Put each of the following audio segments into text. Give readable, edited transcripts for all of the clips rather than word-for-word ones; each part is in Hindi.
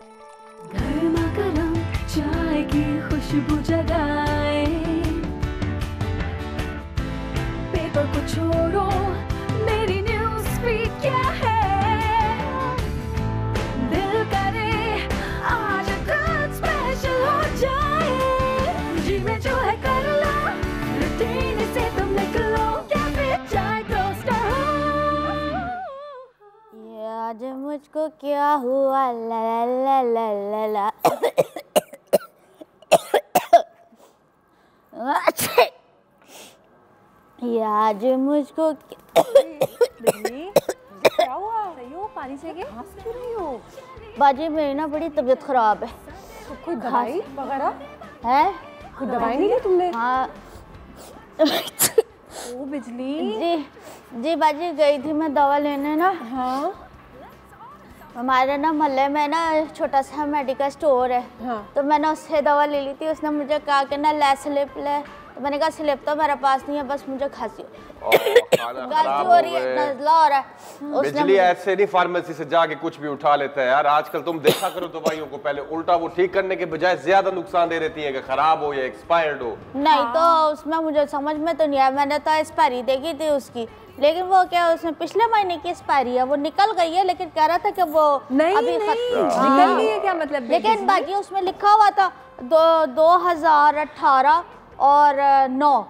गर्मा गर्म चाय की खुशबू जगाए, पेपर को छोड़ो, मेरी न्यूज़ फीड क्या है, दिल करे आज कुछ स्पेशल हो जाए, जी में जो है कर लो, रूटीन से तुम निकलो, कैफे चाय टोस्टर हो। ये आज मुझको क्या हुआ, ला ला ला ला ला ला। ये आज मुझको क्या हुआ? सही हो? पानी चाहिए? खांस क्यों रही हो? बाजी मेरी ना बड़ी तबीयत खराब है। तो कोई दवाई वगैरह है? कोई दवाई नहीं ली तुमने? हाँ ओ बिजली। जी बाजी गई थी मैं दवा लेने ना। हाँ हमारे ना मोहल्ले में ना छोटा सा मेडिकल स्टोर है। हाँ। तो मैंने उससे दवा ले ली थी। उसने मुझे कहा कि ना ले स्लिप ले, तो मैंने कहा स्लिप तो मेरे पास नहीं है, बस मुझे खांसी खराब हो रही है, नज़ला हो रहा है। बिजली ऐसे नहीं फार्मेसी से जाके कुछ भी उठा लेता है यार। आजकल तुम देखा करो दवाइयों को, पहले उल्टा वो ठीक करने के बजाय ज्यादा नुकसान दे देती है कि खराब हो या एक्सपायर्ड हो। नहीं तो उसमें मुझे समझ में तो नहीं आया। मैंने तो एक्सपायरी देखी थी उसकी, लेकिन वो क्या उसने पिछले महीने की एक्सपायरी है, वो निकल गई है, लेकिन कह रहा था कि वो नहीं अभी निकल गई है क्या मतलब? लेकिन बाकी उसमें लिखा हुआ था 2018 और 9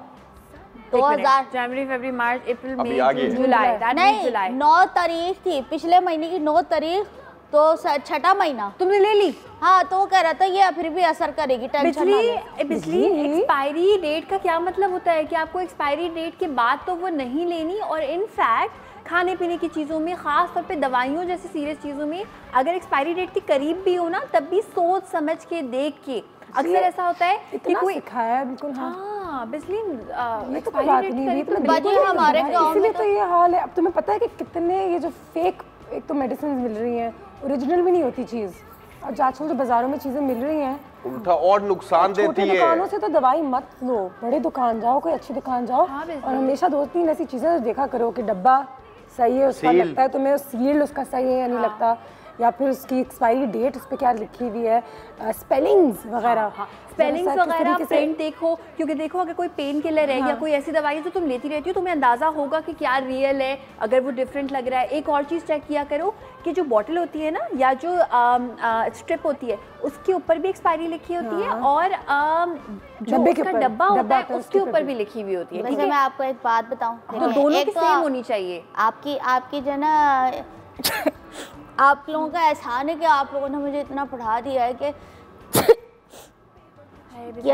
2000 जनवरी फरवरी मार्च अप्रैल अभी मई आगे है। जुलाई। नहीं 9 तारीख थी, पिछले महीने की 9 तारीख, तो 6ठा महीना। तुमने ले ली? हाँ तो वो कह रहा था ये फिर भी असर करेगी, टेंशन ना ले। बिजली एक्सपायरी डेट का क्या मतलब होता है कि आपको एक्सपायरी डेट के बाद तो वो नहीं लेनी, और इनफैक्ट खाने पीने की चीज़ों में, ख़ास तौर पे दवाइयों जैसी सीरियस चीज़ों में अगर एक्सपायरी डेट के करीब भी हो ना, तब भी सोच समझ के देख के। अक्सर ऐसा होता है कि कोई सिखाया है बिल्कुल। हाँ बिजली ये तो कोई बात नहीं हुई। तो बाजी हमारे गाँव इसीलिए में तो ये हाल है। अब तुम्हें पता है कि कितने ये जो फेक एक तो मेडिसिन मिल रही हैं, ओरिजिनल भी नहीं होती चीज़, और आजकल जो बाजारों में चीज़ें मिल रही हैं उल्टा और नुकसान देती छोटी है। दुकानों से तो दवाई मत लो, बड़े दुकान जाओ, कोई अच्छी दुकान जाओ। और हमेशा 2-3 ऐसी चीज़ें देखा करो कि डब्बा सही है उसका, लगता है तुम्हें सील उसका सही है या नहीं लगता, या फिर उसकी एक्सपायरी डेट उस पर क्या लिखी हुई है, स्पेलिंग्स वगैरह। स्पेलिंग्स वगैरह प्रिंट देखो, क्योंकि देखो अगर कोई पेन किलर है या कोई ऐसी दवाई है जो तुम लेती रहती हो, तुम्हें अंदाज़ा होगा कि क्या रियल है, अगर वो डिफरेंट लग रहा है। एक और चीज़ चेक किया करो कि जो बॉटल होती है ना, या जो स्ट्रिप होती है, उसके ऊपर भी एक्सपायरी लिखी होती है, और जो उसका डब्बा होता है उसके ऊपर भी लिखी हुई होती है। वैसे मैं आपको एक बात बताऊं, तो दोनों की सेम होनी चाहिए। आपकी जो ना आप लोगों का एहसान है कि आप लोगों ने मुझे इतना पढ़ा दिया है कि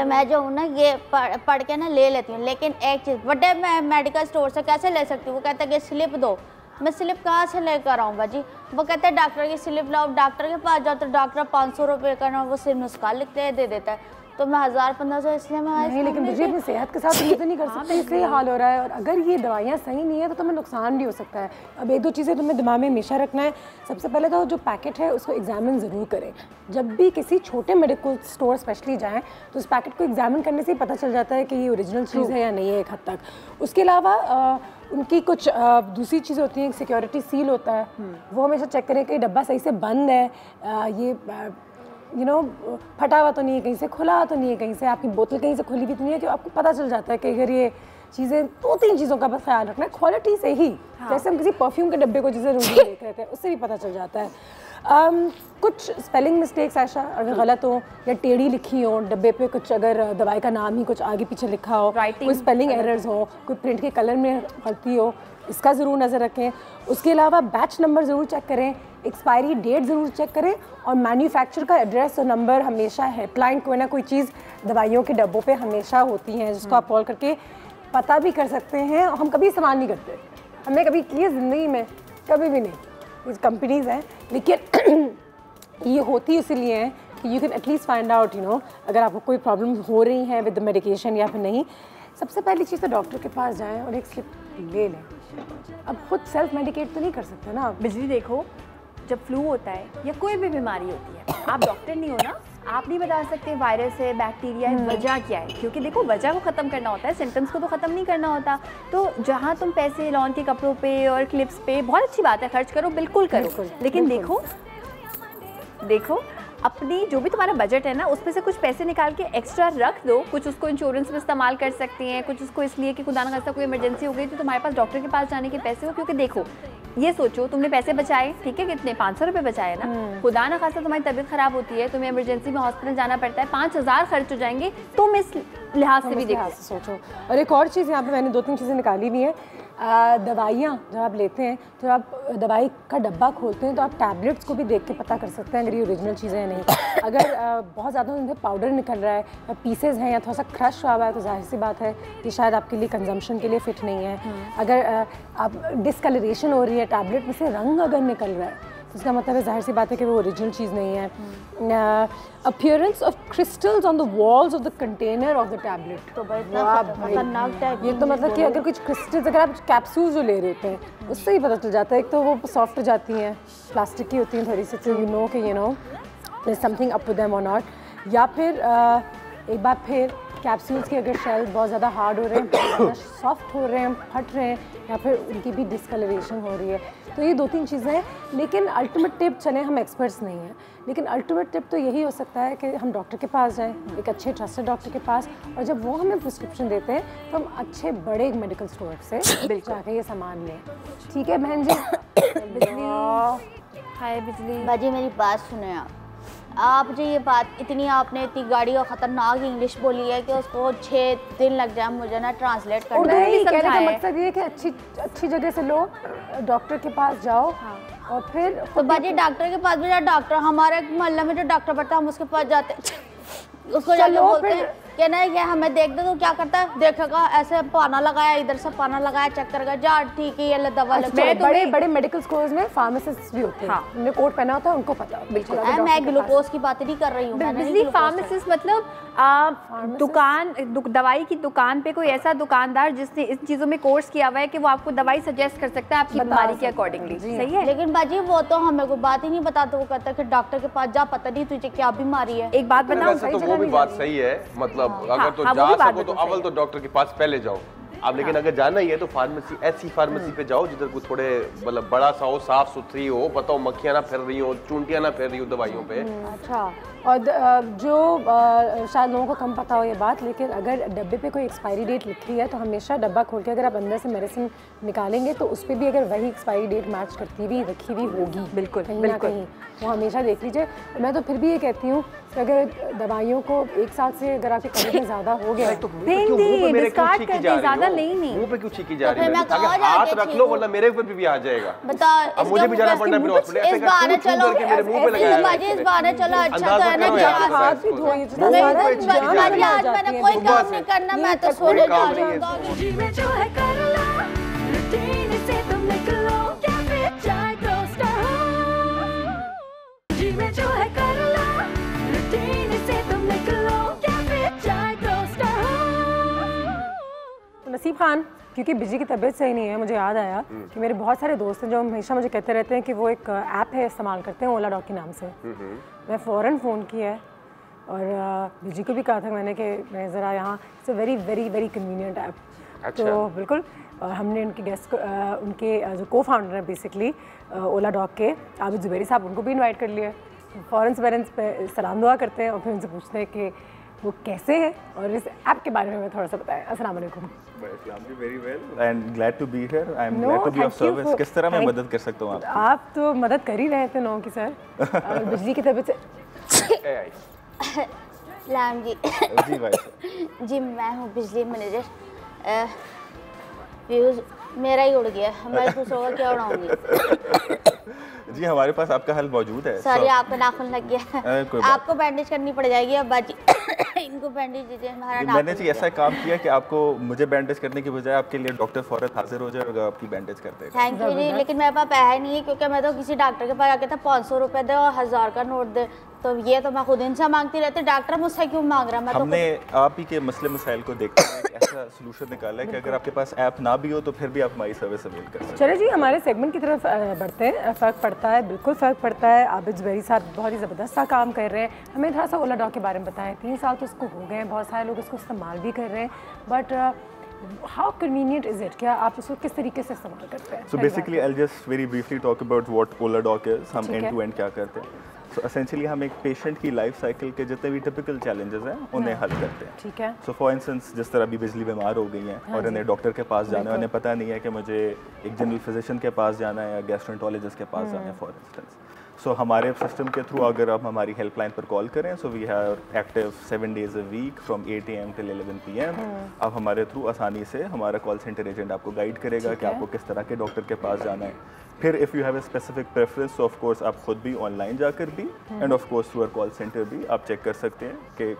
मैं जो हूँ ना ये पढ़ के ना ले लेती हूँ। लेकिन एक चीज़, बड़े मैं मेडिकल स्टोर से कैसे ले सकती हूँ? वो कहते हैं कि स्लिप दो। मैं स्लिप कहाँ से लेकर आऊँ बाजी? वो कहते हैं डॉक्टर की स्लिप लाओ। डॉक्टर के पास जाओ तो डॉक्टर 500 रुपये का ना वो सिर्फ नुस्खा लिखते हैं, दे देता है। तो मैं 1000-1500 इसलिए मैं नहीं, लेकिन मुझे अपनी सेहत के साथ ये तो नहीं कर सकते, इसलिए हाल हो रहा है। और अगर ये दवाइयाँ सही नहीं है तो तुम्हें नुकसान भी हो सकता है। अब 1-2 चीज़ें तुम्हें दिमाग में हमेशा रखना है। सबसे पहले तो जो पैकेट है उसको एग्जामिन ज़रूर करें। जब भी किसी छोटे मेडिकल स्टोर स्पेशली जाएँ तो उस पैकेट को एग्जामिन करने से ही पता चल जाता है कि ये ओरिजिनल चीज़ है या नहीं है एक हद तक। उसके अलावा उनकी कुछ दूसरी चीज़ें होती हैं, सिक्योरिटी सील होता है, वो हमेशा चेक करें कि डब्बा सही से बंद है, ये फटा हुआ तो नहीं है, कहीं से खुला तो नहीं है, कहीं से आपकी बोतल कहीं से खुली भी तो नहीं है, कि आपको पता चल जाता है कि अगर ये चीज़ें 2-3 चीज़ों का बस ख्याल रखना है क्वालिटी से ही। जैसे हम किसी परफ्यूम के डब्बे को जैसे रिव्यू देख रहे थे, उससे भी पता चल जाता है। कुछ स्पेलिंग मिस्टेक्स ऐसा अगर गलत हो या टेढ़ी लिखी हो डब्बे पे, कुछ अगर दवाई का नाम ही कुछ आगे पीछे लिखा हो, कोई स्पेलिंग एरर्स हो, कोई प्रिंट के कलर में गलती हो, इसका ज़रूर नज़र रखें। उसके अलावा बैच नंबर ज़रूर चेक करें, एक्सपायरी डेट ज़रूर चेक करें, और मैन्युफैक्चर का एड्रेस और नंबर हमेशा हेल्पलाइन कोई ना कोई चीज़ दवाइयों के डब्बों पे हमेशा होती हैं, जिसको आप कॉल करके पता भी कर सकते हैं। हम कभी इस्तेमाल नहीं करते, हमने कभी किए ज़िंदगी में, कभी भी नहीं। ये कंपनीज़ हैं, लेकिन ये होती इसीलिए है कि you can at least find out अगर आपको कोई प्रॉब्लम हो रही है विद द मेडिकेशन या फिर नहीं। सबसे पहली चीज़ तो डॉक्टर के पास जाएं और एक स्लिप ले लें। अब खुद सेल्फ मेडिकेट तो नहीं कर सकते ना। बिजली देखो, जब फ्लू होता है या कोई भी बीमारी होती है, आप डॉक्टर नहीं हो ना, आप नहीं बता सकते वायरस है, बैक्टीरिया है, वजह क्या है, क्योंकि देखो वजह को ख़त्म करना होता है, सिम्टम्स को तो ख़त्म नहीं करना होता। तो जहाँ तुम पैसे लॉन के कपड़ों पे और क्लिप्स पे, बहुत अच्छी बात है, खर्च करो, बिल्कुल करो, लेकिन देखो देखो अपनी जो भी तुम्हारा बजट है ना उसमें से कुछ पैसे निकाल के एक्स्ट्रा रख दो, कुछ उसको इंश्योरेंस में इस्तेमाल कर सकती हैं, कुछ उसको इसलिए कि खुदा न खास्ता कोई इमरजेंसी हो गई तो तुम्हारे पास डॉक्टर के पास जाने के पैसे हो। क्योंकि देखो ये सोचो तुमने पैसे बचाए, ठीक है, कितने 500 रुपये बचाए ना, खुदा न खास्ता तुम्हारी तबीयत खराब होती है, तुम्हें इमरजेंसी में हॉस्पिटल जाना पड़ता है, 5000 खर्च हो जाएंगे। तुम इस लिहाज से भी देखो, सोचो। और एक और चीज़ यहाँ पे मैंने 2-3 चीज़ें निकाली भी हैं। दवाइयाँ जब आप लेते हैं तो आप दवाई का डब्बा खोलते हैं तो आप टैबलेट्स को भी देख के पता कर सकते हैं अगर ये ओरिजिनल चीज़ें हैं नहीं। अगर बहुत ज़्यादा उनमें पाउडर निकल रहा है या पीसेज हैं या थोड़ा सा क्रश हुआ है तो जाहिर सी बात है कि शायद आपके लिए कंजम्पशन के लिए फ़िट नहीं है। अगर आप डिस्कलरेशन हो रही है, टैबलेट में से रंग अगर निकल रहा है तो इसका मतलब है जाहिर सी बात है कि वो ओरिजिनल चीज़ नहीं है। Appearance of crystals on the walls of the container of the tablet, तो भाई इतना खतरनाक टाइप ये तो मतलब कि अगर कुछ क्रिस्टल्स, अगर आप कैप्सूल जो ले रहे होते हैं उससे ही पता चल जाता है। एक तो वो सॉफ्ट हो जाती हैं, प्लास्टिक की होती हैं थोड़ी सी, यू नो कि there is something up with them और नॉट। या फिर एक बार फिर कैप्सूल्स के अगर शेल बहुत ज़्यादा हार्ड हो रहे हैं, बहुत ज़्यादा सॉफ्ट हो रहे हैं, फट रहे हैं, या फिर उनकी भी डिस्कलरेशन हो रही है। तो ये 2-3 चीज़ें हैं। लेकिन अल्टीमेट टिप, चले हम एक्सपर्ट्स नहीं हैं, लेकिन अल्टीमेट टिप तो यही हो सकता है कि हम डॉक्टर के पास जाएं, एक अच्छे ट्रस्टेड डॉक्टर के पास, और जब वो हमें प्रिस्क्रिप्शन देते हैं तो हम अच्छे बड़े मेडिकल स्टोर से जाके ये सामान लें। ठीक है बहन जी? हाय बिजली बाजी मेरी बात सुने आप मुझे ये बात इतनी आपने गाड़ी और ख़तरनाक इंग्लिश बोली है कि उसको 6 दिन लग जाए मुझे ना ट्रांसलेट करना है। नहीं, कहने का मकसद ये है कि अच्छी जगह से लो, डॉक्टर के पास जाओ। हाँ। और फिर तो बाजी डॉक्टर के पास भी जा, डॉक्टर हमारे मोहल्ले में जो डॉक्टर पड़ता है हम उसके पास जाते उसको जाके बोलते हैं कि नहीं कि हमें देख दे, तो क्या करता है, देखेगा ऐसे पाना लगाया, इधर से पाना लगाया, चेक करेगा, जा ठीक है ये ले दवा ले। बड़े बड़े मेडिकल स्टोर्स में फार्मासिस्ट भी होते हैं। हाँ। उन्हें कोट पहना होता है, उनको पता है। बिल्कुल मैं ग्लूकोज की बात नहीं कर रही हूँ। बिजली फार्मासिस्ट मतलब दुकान, दवाई की दुकान पे कोई ऐसा दुकानदार जिसने इस चीज़ों में कोर्स किया हुआ है कि वो आपको दवाई सजेस्ट कर सकता है आपकी बीमारी के अकॉर्डिंगली। सही है। लेकिन बाजी वो तो हमें कोई बात ही नहीं बताते, वो कहता है कि डॉक्टर के पास जा, पता नहीं तुझे क्या बीमारी है। एक बात बताऊं, तो वो भी बात सही है, मतलब अगर तो जा सको तो अव्वल तो डॉक्टर के पास पहले जाओ आप। लेकिन अगर जाना ही है तो फार्मेसी, ऐसी फार्मेसी पे जाओ जिधर को थोड़े मतलब बड़ा सा हो, साफ सुथरी हो, पता हो मक्खियाँ ना फिर रही हो, चूंटियाँ ना फिर रही हो दवाइयों पे। अच्छा। और जो शायद लोगों को कम पता हो ये बात, लेकिन अगर डब्बे पे कोई एक्सपायरी डेट लिखी है तो हमेशा डब्बा खोल के अगर आप अंदर से मेडिसिन निकालेंगे तो उस पर भी अगर वही एक्सपायरी डेट मैच करती हुई रखी हुई होगी, बिल्कुल कहीं ना कहीं, वो हमेशा देख लीजिए। मैं तो फिर भी ये कहती हूँ कि अगर दवाइयों को 1 साल से अगर आपके कमरे में ज़्यादा हो गया तो डिस्कार्ड कर दे, ज़्यादा मुंह पे क्यों छीकी जा रही है? अगर हाथ रख लो वरना मेरे ऊपर भी आ जाएगा। बता, अब मुझे भी जाना पड़ना है हॉस्पिटल, ऐसे कर चलो मेरे मुंह पे लगाया है। इस बार चलो अच्छा तो है ना कि हाथ भी धोइए, आज मैंने कोई काम नहीं करना, मैं तो सोने जा रही हूँ। जीवन जो है कर लो, रूटीन से तुम निकलो, क्या फिर चाय टोस्टर हो। जीवन जो है कर लो, रूटीन से तुम निकलो, क्या फिर चाय टोस्टर हो। नसीब खान, क्योंकि बिजी की तबीयत सही नहीं है, मुझे याद आया कि मेरे बहुत सारे दोस्त हैं जो हमेशा मुझे कहते रहते हैं कि वो एक ऐप है इस्तेमाल करते हैं ओला डॉग के नाम से। मैं फ़ौरन फ़ोन किया है और बिजी को भी कहा था मैंने कि मैं ज़रा यहाँ, it's a very very very convenient app. अच्छा। तो बिल्कुल हमने उनके गेस्ट को, उनके जो को फाउंडर हैं बेसिकली ओला डॉग के, आबिद ज़ुबैरी साहब, उनको भी इन्वाइट कर लिया। फ़ौरन से पेरेंट्स पे सलाम दुआ करते हैं और फिर उनसे पूछते हैं कि वो कैसे हैं और इस ऐप के बारे में हमें थोड़ा सा बताएं। अस्सलाम वालेकुम। Very well and glad to be here. I am glad to be of service. किस तरह मैं मदद कर सकता हूँ आपकी? आप तो मदद कर ही रहे थे नो की सर, और बिजली की तबीयत से लाम जी जी भाई जी मैं हूँ बिजली मैनेजर। व्यूज मेरा ही उड़ गया, मैं दूसरों का क्या उड़ाऊंगी। जी हमारे पास आपका हल मौजूद है। सॉरी आपका नाखून लग गया, आपको बैंडेज करनी पड़ जाएगी अब बाजी। इनको बैंडेज दीजिए, हमारा मैंने जी ऐसा काम किया कि आपको मुझे बैंडेज करने की बजाय आपके लिए डॉक्टर फौरन हाजिर हो जाए और आपकी बैंडेज कर देगा। थैंक यू जी, लेकिन मेरे पास पैसा नहीं है क्योंकि मैं तो किसी डॉक्टर के पास आके था 500 रुपये दे और 1000 का नोट दे, तो ये तो मैं खुद इनसे मांगती रहती, डॉक्टर मुझसे क्यों मांग रहा? मैं तो हमने आप ही के मसले मसाइल को देखते हुए ऐसा सोल्यूशन निकाला है कि अगर आपके पास ऐप ना भी हो तो फिर भी आप हमारी सर्विस अवेल कर सकते हैं। चलो जी हमारे सेगमेंट की तरफ बढ़ते हैं। फ़र्क पड़ता है, बिल्कुल फ़र्क पड़ता है। आबिद ज़ुबैरी साहब बहुत ही ज़बरदस्त सा काम कर रहे हैं। हमें थोड़ा सा ओला डॉग के बारे में बताएं। 3 साल तो उसको हो गए हैं, बहुत सारे लोग इसको इस्तेमाल भी कर रहे हैं, but how convenient is it? क्या आप उसको किस तरीके से इस्तेमाल करते हैं? So basically I just very briefly talk about what Ola dog is. हम एंड टू एंड क्या करते हैं। सो एसेंशियली हम एक पेशेंट की लाइफ साइकिल के जितने भी टिपिकल चैलेंजेस हैं उन्हें हल करते हैं। ठीक है। सो फॉर इंस्टेंस जिस तरह अभी बिजली बीमार हो गई हैं और इन्हें डॉक्टर के पास जाना है, उन्हें पता नहीं है कि मुझे एक जनरल फिजिशियन के पास जाना है या गैस्ट्रोएंटरोलॉजिस्ट के पास जाना है फॉर इंस्टेंस। सो हमारे सिस्टम के थ्रू अगर आप हमारी हेल्पलाइन पर कॉल करें, so we have active 7 days a week from 8 AM till 11 PM। आप हमारे थ्रू आसानी से हमारा कॉल सेंटर एजेंट आपको गाइड करेगा कि आपको किस तरह के डॉक्टर के पास जाना है। फिर if you have a specific preference, of course आप खुद भी ऑनलाइन जाकर भी and of course through our call centre भी आप चेक कर सकते हैं कि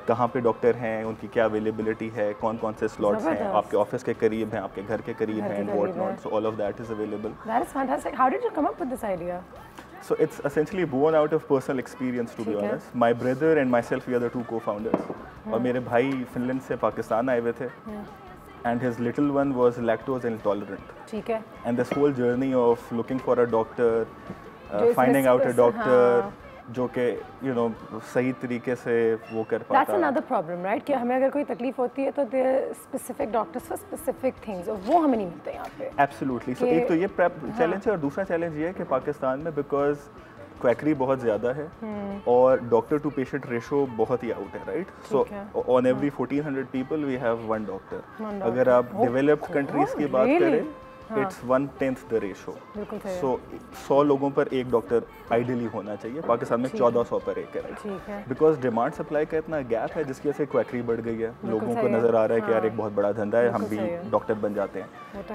कहाँ पे डॉक्टर हैं, उनकी क्या अवेलेबिलिटी है, कौन कौन से स्लॉट्स हैं, आपके ऑफिस के करीब हैं, आपके घर के करीब हैं and what not. So all of that is available. That is fantastic. How did you come up with this idea? So it's essentially born out of personal experience, to be honest. My brother and myself, we are the 2 co-founders. और मेरे भाई फिनलैंड से पाकिस्तान आए हुए थे and his little one was lactose intolerant. ठीक है। And this whole journey of looking for a doctor, finding out a doctor, जो कि यू नो सही तरीके से वो कर पाता। That's another problem, right? कि हमें अगर कोई तकलीफ होती है तो there are specific doctors for specific things, और वो हमें नहीं मिलते यहाँ पे। Absolutely. So एक तो ये चैलेंज है और दूसरा चैलेंज ये है कि पाकिस्तान में बिकॉज क्वैकरी बहुत ज़्यादा है और डॉक्टर टू पेशेंट रेशो बहुत ही आउट है, right? So on every 1400 people we have 1 doctor. अगर आप डेवलप्ड कंट्रीज की बात करें, इट्स 1/10 द रेशो। सो 100 लोगों पर एक डॉक्टर आइडियली होना चाहिए। पाकिस्तान में 1400 पर एक है, बिकॉज डिमांड सप्लाई का इतना गैप है जिसकी वजह से क्वैकरी बढ़ गई है। लोगों को नजर आ रहा है कि यार एक बहुत बड़ा धंधा है, हम भी डॉक्टर बन जाते हैं।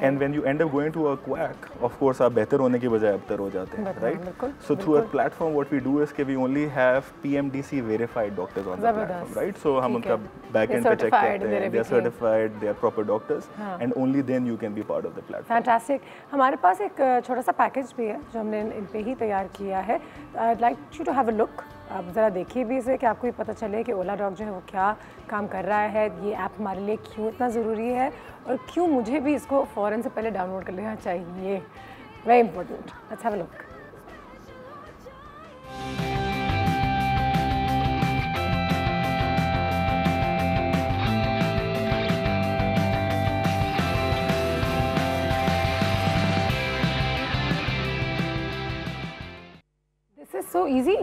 And when you end up going to a quack, of course आप बेहतर होने की बजाय अबतर हो जाते हैं, right? So through our platform what we do is कि we only have PMDC verified doctors on the platform, right? So हम उनका बैक एंड पे चेक करते हैं, they are certified, they are proper doctors and only then you can be part of the platform. Fantastic. हमारे पास एक छोटा सा पैकेज भी है जो हमने इन पे ही तैयार किया है। I'd like you to have a look। आप ज़रा देखिए भी इसे कि आपको ये पता चले कि ओला डॉग जो है वो क्या काम कर रहा है, ये ऐप हमारे लिए क्यों इतना ज़रूरी है और क्यों मुझे भी इसको फ़ौरन से पहले डाउनलोड कर लेना चाहिए। Very important. Let's have a look. So easy.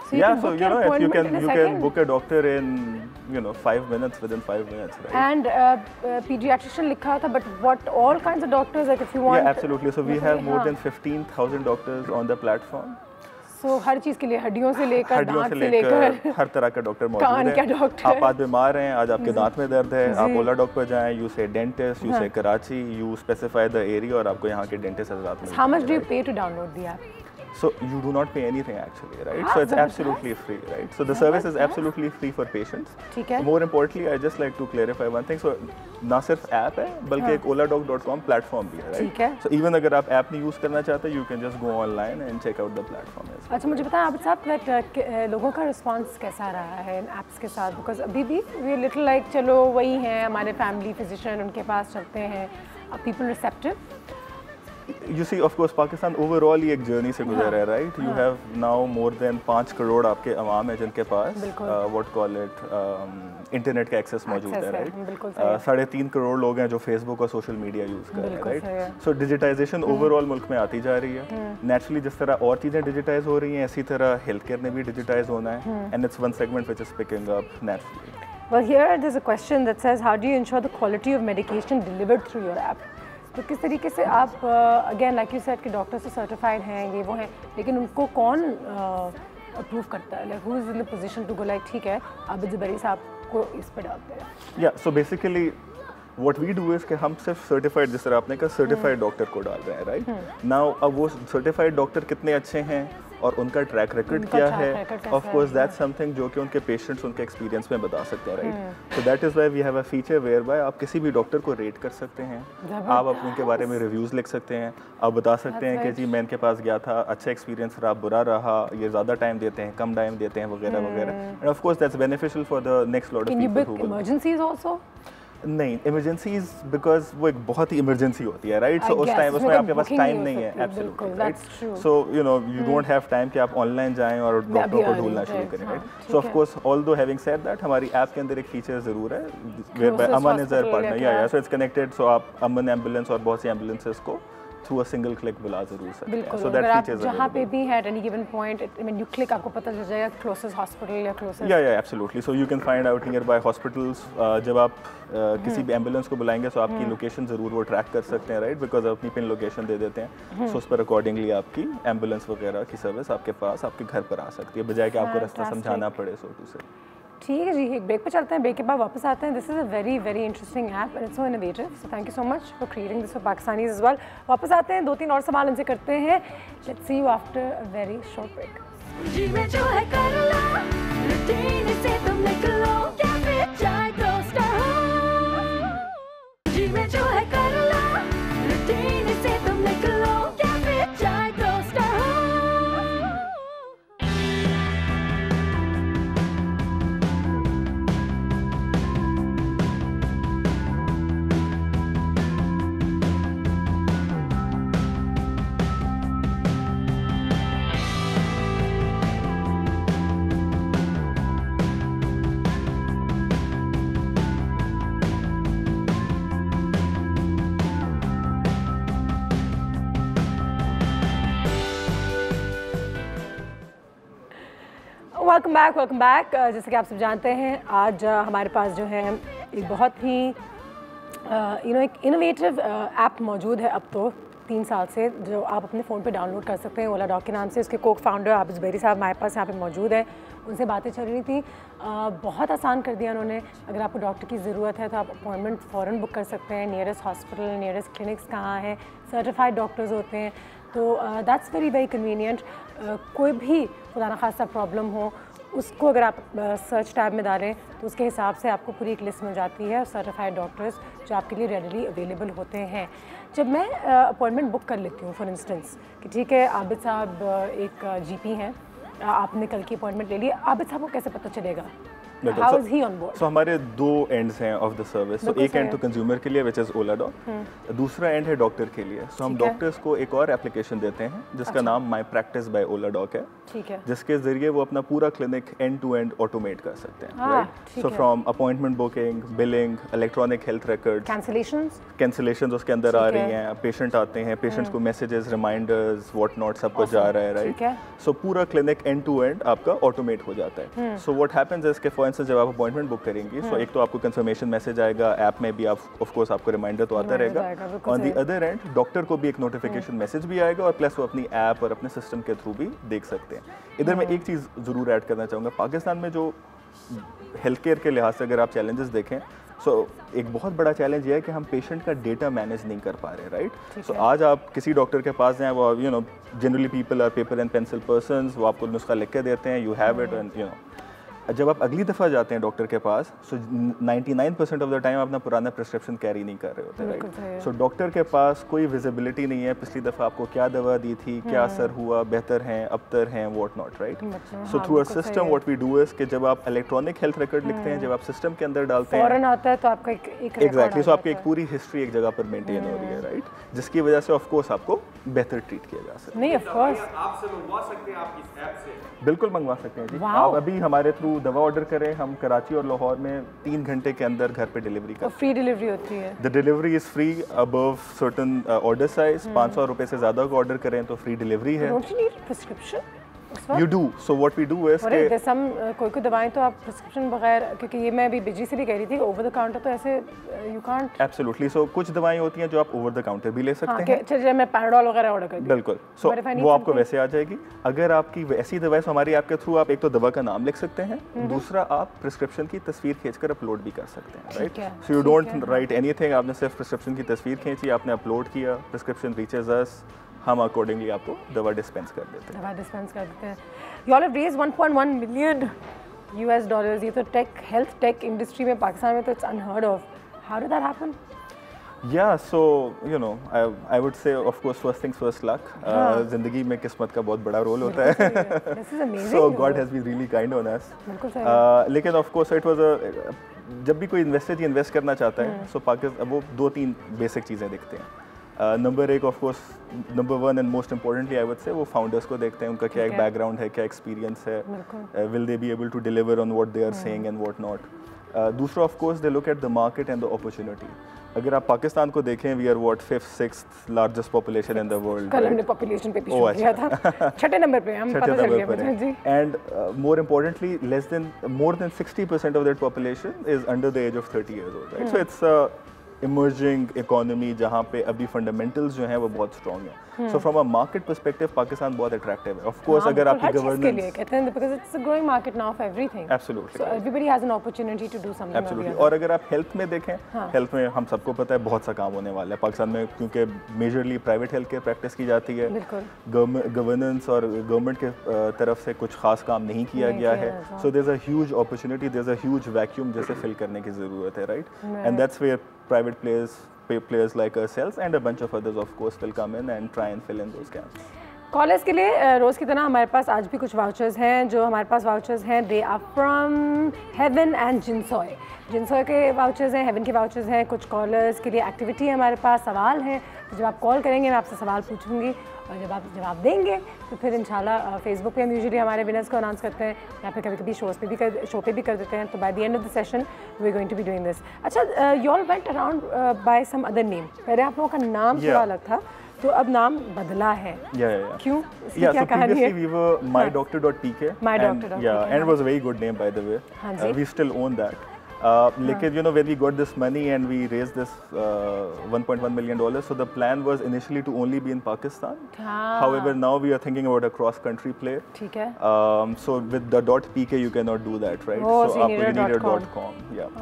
So yeah, so you know, if you can book a doctor in 5 minutes, within 5 minutes, right? And pediatrician लिखा था, but what all kinds of doctors, like if you want? Yeah, absolutely. So we have more than 15,000 doctors on the platform. So हर चीज़ के लिए, हड्डियों से लेकर दांत से लेकर हर तरह का डॉक्टर मौजूद है। कान का डॉक्टर। आप आज बीमार हैं, आज आपके दांत में दर्द है, आप ओला डॉग पर जाएं, यू से डेंटिस्ट, यू से Karachi, you specify the area और आपको यहाँ के डेंटिस्ट हज़रात मिलेंगे। How much do you pay to download the app? So you do not pay anything actually, right? So it's absolutely free, right? So the service is absolutely free for patients. ठीक है। More importantly, I just like to clarify one thing. So ना सिर्फ ऐप है बल्कि एक oladog.com प्लेटफॉर्म भी है, right? ठीक है। So even अगर आप ऐप नहीं यूज़ करना चाहते, you can just go online and check out the platform. अच्छा, मुझे बताएं आबिद साहब that लोगों का रिस्पांस कैसा रहा है इन ऐप्स के साथ? बिकॉज अभी भी वी लिटिल लाइक चलो वही हैं हमारे फैमिली फिजिशियन, उनके पास चलते हैं। Are people receptive? You see, of course, Pakistan overall ही एक जर्नी से गुजर है, right? You have now more than 5 crore आपके अवाम है जिनके पास what call it इंटरनेट का एक्सेस मौजूद है, राइट? 3.5 करोड़ लोग हैं जो फेसबुक और सोशल मीडिया यूज़ कर रहे हैं, राइट? सो डिजिटाइजेशन ओवरऑल मुल्क में आती जा रही है। नेचुरली जिस तरह और चीज़ें डिजिटाइज हो रही हैं, इसी तरह हेल्थ केयर में भी डिजिटाइज होना है, and it's one segment which is picking up naturally. Well, here there's a question that says, how do you ensure the quality of medication delivered through your app? तो किस तरीके से आप अगेन लाइक यू सेड कि डॉक्टर से सर्टिफाइड हैं, ये वो हैं, लेकिन उनको कौन अप्रूव करता है? Like who is in the position to go like ठीक है आबिद ज़ुबैरी साहब को इस पे डालते हैं? या so basically what we do is कि हम सिर्फ सर्टिफाइड, जिस तरह आपने कहा सर्टिफाइड डॉक्टर को डाल रहे हैं, राइट? नाउ अब वो सर्टिफाइड डॉक्टर कितने अच्छे हैं और उनका ट्रैक रिकॉर्ड क्या है, ऑफ कोर्स दैट्स समथिंग जो कि उनके पेशेंट्स उनके एक्सपीरियंस में बता सकते हैं, right? So that is why we have a feature whereby आप किसी भी डॉक्टर को रेट कर सकते हैं, आप उनके बारे में रिव्यूज़ लिख सकते हैं, आप बता सकते हैं कि जी मैं इनके पास गया था, अच्छा एक्सपीरियंस रहा, बुरा रहा, ये ज़्यादा टाइम देते हैं, कम टाइम देते हैं, वगैरह वगैरह। And of course that's beneficial for the next lot of people who emergencies also. नहीं, इमरजेंसीज बिकॉज वो एक बहुत ही इमरजेंसी होती है, राइट? सो उस टाइम उसमें आपके पास टाइम नहीं है, absolutely, right? So you don't have time कि आप ऑनलाइन जाएं और डॉक्टर को ढूंढना शुरू करें, right? So of course although having said that हमारी ऐप के अंदर एक फीचर ज़रूर है whereby Aman is our partner, या सो इट्स कनेक्टेड, सो आप अमन एम्बुलेंस और बहुत सी एम्बुलेंसेस को थ्रू अ सिंगल क्लिक बुला जरूर सकते हैं। बिल्कुल, So अगर that आप feature is जहाँ पे available. भी है at any given point, I mean, you click, आपको पता चल जाएगा closest hospital या closest. Yeah, absolutely. So you can find out nearby hospitals. जब आप किसी भी एम्बुलेंस को बुलाएंगे तो आपकी लोकेशन ज़रूर वो ट्रैक कर सकते हैं, राइट, बिकॉज अपनी पिन लोकेशन दे देते हैं, सो उस पर अकॉर्डिंगली आपकी एम्बुलेंस वगैरह की सर्विस आपके पास आपके घर पर आ सकती है, बजाय कि आपको रास्ता समझाना पड़े, सो टू से। ठीक है जी, एक ब्रेक पे चलते हैं, ब्रेक के बाद वापस आते हैं। This is a very very interesting app and it's so innovative, so thank you so much for creating this for Pakistanis as well. वापस आते हैं, 2-3 और सवाल इनसे करते हैं। Let's see you after a very short break. जीवे जो है कर लो, रूटीन से तुम निकलो, क्या फिर चाय टोस्टर हो। जीवे जो है कर लो, रूटीन से तुम निकलो, क्या फिर चाय टोस्टर हो। Welcome back. जैसे कि आप सब जानते हैं, आज हमारे पास जो है एक बहुत ही एक इनोवेटिव ऐप मौजूद है अब तो 3 साल से, जो आप अपने फ़ोन पे डाउनलोड कर सकते हैं, ओला डॉग के नाम से। उसके कोक फाउंडर आबिद ज़ुबैरी साहब हमारे पास यहाँ पे मौजूद है, उनसे बातें चल रही थी। बहुत आसान कर दिया उन्होंने। अगर आपको डॉक्टर की ज़रूरत है तो आप अपॉइंटमेंट फ़ौरन बुक कर सकते हैं। नियरेस्ट हॉस्पिटल, नियरेस्ट क्लिनिक्स कहाँ हैं, सर्टिफाइड डॉक्टर्स होते हैं, तो दैट्स वेरी वेरी कन्वीनियंट। कोई भी खुदा न खास्ता प्रॉब्लम हो, उसको अगर आप सर्च टैब में डालें तो उसके हिसाब से आपको पूरी एक लिस्ट मिल जाती है, सर्टिफाइड डॉक्टर्स जो आपके लिए रेडीली अवेलेबल होते हैं। जब मैं अपॉइंटमेंट बुक कर लेती हूँ, फॉर इंस्टेंस कि ठीक है आबिद साहब एक जीपी हैं, आपने कल की अपॉइंटमेंट ले ली, आबिद साहब को कैसे पता चलेगा? How is he on board? So हमारे 2 एंड्स हैं ऑफ द सर्विस। तो एक एंड तो कंज्यूमर के लिए विच इज़ ओला डॉग, दूसरा एंड है डॉक्टर के लिए। सो हम डॉक्टर्स को एक और एप्लीकेशन देते हैं जिसका नाम my practice by Oladoc है, ठीक है, जिसके जरिए वो अपना पूरा clinic end to end automate कर सकते हैं, right. So from appointment booking, billing, electronic health record, cancellations उसके अंदर आ रही हैं, पेशेंट आते हैं, पेशेंट्स को मैसेजेस, रिमाइंडर्स, व्हाट नॉट सब कुछ जा रहा है, राइट। सो पूरा क्लिनिक एंड टू एंड आपका ऑटोमेट हो जाता है। सो व्हाट हैपेंस इज के फॉर इंस्टेंस जब आप अपॉइंटमेंट बुक करेंगी, सो एक तो आपको कंफर्मेशन मैसेज आएगा, ऐप में भी आप ऑफ कोर्स आपको रिमाइंडर तो आता रहेगा। On the other and doctor को भी एक नोटिफिकेशन मैसेज भी आएगा और प्लस वो अपनी ऐप और अपने सिस्टम के थ्रू भी देख सकते हैं। इधर मैं एक चीज़ ज़रूर ऐड करना चाहूँगा, पाकिस्तान में जो हेल्थ केयर के लिहाज से अगर आप चैलेंजेस देखें, सो एक बहुत बड़ा चैलेंज ये है कि हम पेशेंट का डेटा मैनेज नहीं कर पा रहे, राइट। सो आज आप किसी डॉक्टर के पास जाएं, वो generally people are paper and pencil persons, वो आपको नुस्खा लिख के देते हैं, यू हैव इट, एंड जब आप अगली दफ़ा जाते हैं डॉक्टर के पास, सो 99% ऑफ द टाइम अपना पुराना प्रिस्क्रिप्शन कैरी नहीं कर रहे होते, राइट। सो डॉक्टर के पास कोई विजिबिलिटी नहीं है पिछली दफ़ा आपको क्या दवा दी थी, क्या असर हुआ, बेहतर हैं, अबतर हैं, what not, right. So through a system what we do is कि जब आप इलेक्ट्रॉनिक हेल्थ रिकॉर्ड लिखते हैं, जब आप सिस्टम के अंदर डालते हैं, फौरन आता है तो आपका एक एग्जैक्टली, सो आपकी एक पूरी हिस्ट्री एक जगह पर मेंटेन हो रही है, राइट, जिसकी वजह से ऑफ कोर्स आपको बेहतर ट्रीट किया जा सकता है। नहीं, ऑफ कोर्स आपसे मंगवा सकते हैं, आप इस ऐप से बिल्कुल मंगवा सकते हैं जी। आप अभी हमारे थ्रू दवा ऑर्डर करें, हम कराची और लाहौर में 3 घंटे के अंदर घर पे डिलीवरी करते हैं। फ्री डिलीवरी होती है? The delivery is free above certain order size. 500 रुपए से ज़्यादा का ऑर्डर करें तो फ्री डिलीवरी है। Don't you need prescription? You do. So what we do is कि कोई दवाएं तो आप प्रिस्क्रिप्शन बगैर, क्योंकि ये मैं अभी बिजी से भी कह रही थी, ओवर द काउंटर तो ऐसे यू कांट। एब्सोल्युटली। सो कुछ दवाएं होती हैं जो आप ओवर द काउंटर भी ले सकते हैं। चलिए मैं पैराडोल वगैरह ऑर्डर कर दूं, बिल्कुल। सो वो आपको वैसे आ जाएगी। अगर आपकी वैसी दवाएं हमारी ऐप के थ्रू, आप एक तो दवा का नाम लिख सकते हैं, दूसरा आप प्रिस्क्रिप्शन की तस्वीर खींचकर अपलोड भी कर सकते हैं, right. So you don't write anything, आपने सिर्फ प्रिस्क्रिप्शन की तस्वीर खींची, आपने अपलोड किया, प्रिस्क्रिप्शन रीचेज अस, हम अकॉर्डिंगली आपको दवा डिस्पेंस कर देते हैं। You all have raised 1.1 million US dollars. ये तो हेल्थ टेक इंडस्ट्री में पाकिस्तान में तो it's unheard of. How did that happen? Yeah, so I would say of course first things first luck. जिंदगी में किस्मत का बहुत बड़ा रोल होता है। This is amazing. So God has been really kind on us. बिल्कुल सही। लेकिन of course it was जब भी कोई इन्वेस्टर इन्वेस्ट करना चाहता है, so पाकिस्तान वो 2-3 बेसिक चीज़ें देखते हैं। Number 1 of course, number 1 and most importantly I would say वो फाउंडर्स को देखते हैं, उनका क्या एक बैकग्राउंड है, क्या एक्सपीरियंस है, will they be able to deliver on what they are saying and what not. दूसरा of course they look at the market and the opportunity. अगर आप पाकिस्तान को देखें, we are what 5th 6th largest population in the world. कल हमने पॉपुलेशन पे भी शो किया था, छठे नंबर पे हम, पता चल गया मुझे जी। And more importantly more than 60% of that population is under the age of 30 years old, right? So it's a emerging economy जहाँ पे अभी fundamentals जो हैं वो बहुत strong हैं। So from a market perspective, Pakistan बहुत attractive है। Of course, अगर आपकी governance के लिए कहते हैं, because it's a growing market now for everything. Absolutely. So everybody has an opportunity to do something. Absolutely. और अगर आप health में देखें, health में हम सबको पता है बहुत सा काम होने वाला है पाकिस्तान में, क्योंकि majorly private health care practice की जाती है। Governance और government के तरफ से कुछ खास काम नहीं किया गया है। So there's a huge opportunity, there's a huge vacuum जैसे fill करने की ज़रूरत है, right? And that's where private players like ourselves and a bunch of others of course will come in and try and fill in those gaps. College के लिए रोज़ की तरह हमारे पास आज भी कुछ वाउचर्स हैं। जो हमारे पास वाउचर्स हैं, they are from heaven and जिनसॉय। जिनसॉय के वाउचर्स हैं, हेवन के वाउचर्स हैं। कुछ कॉलर्स के लिए एक्टिविटी है हमारे पास, सवाल है। तो जब आप कॉल करेंगे मैं आपसे सवाल पूछूंगी और जब आप जवाब देंगे तो फिर इंशाल्लाह फेसबुक पे हम यूजुअली हमारे विनर्स को अनाउंस करते हैं या फिर कभी कभी शो पे भी कर देते हैं। तो by the end of the session we are going to be doing this. अच्छा, you all went around by some other name. पहले आप लोगों का नाम थोड़ा अलग था, तो अब नाम बदला है। क्यों? Yeah, so previously we were mydoctor.pk. mydoctor.pk. Yeah, and it was a very good name by the way. We still own that. Lekin, you know, when we got this money and we raised this $1.1 million, so the plan was initially to only be in Pakistan. However, now we are thinking about a cross-country play. ठीक है. So with the .pk you cannot do that, right? Oh, so you need a .com. Yeah.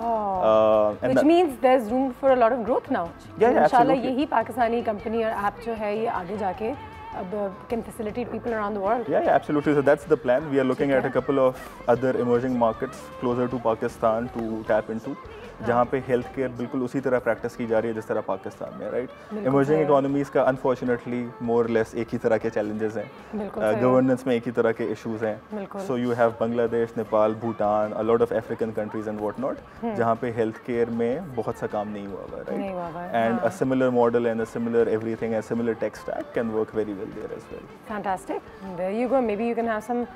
Which means there's room for a lot of growth now. Yeah, इंशाल्लाह यही पाकिस्तानी कंपनी और ऐप जो है ये आगे जाके can facilitate people around the world. Yeah, absolutely. So that's the plan. We are looking at a couple of other emerging markets closer to Pakistan to tap into, जहाँ पे हेल्थ केयर बिल्कुल उसी तरह प्रैक्टिस की जा रही है जिस तरह पाकिस्तान में, राइट? इमर्जिंग इकोनॉमीज़ का अनफॉर्चुनेटली मोर लेस एक ही तरह के चैलेंजेस हैं, गवर्नेंस में एक ही तरह के इश्यूज हैं। So you have Bangladesh, Nepal, Bhutan, a lot of African countries and what not, जहाँ पे हेल्थ केयर में बहुत सा काम नहीं हुआ हुआ, right? And a similar model and a similar everything and similar tech stack can work very well there as well. Fantastic. There you go. Maybe you can have some.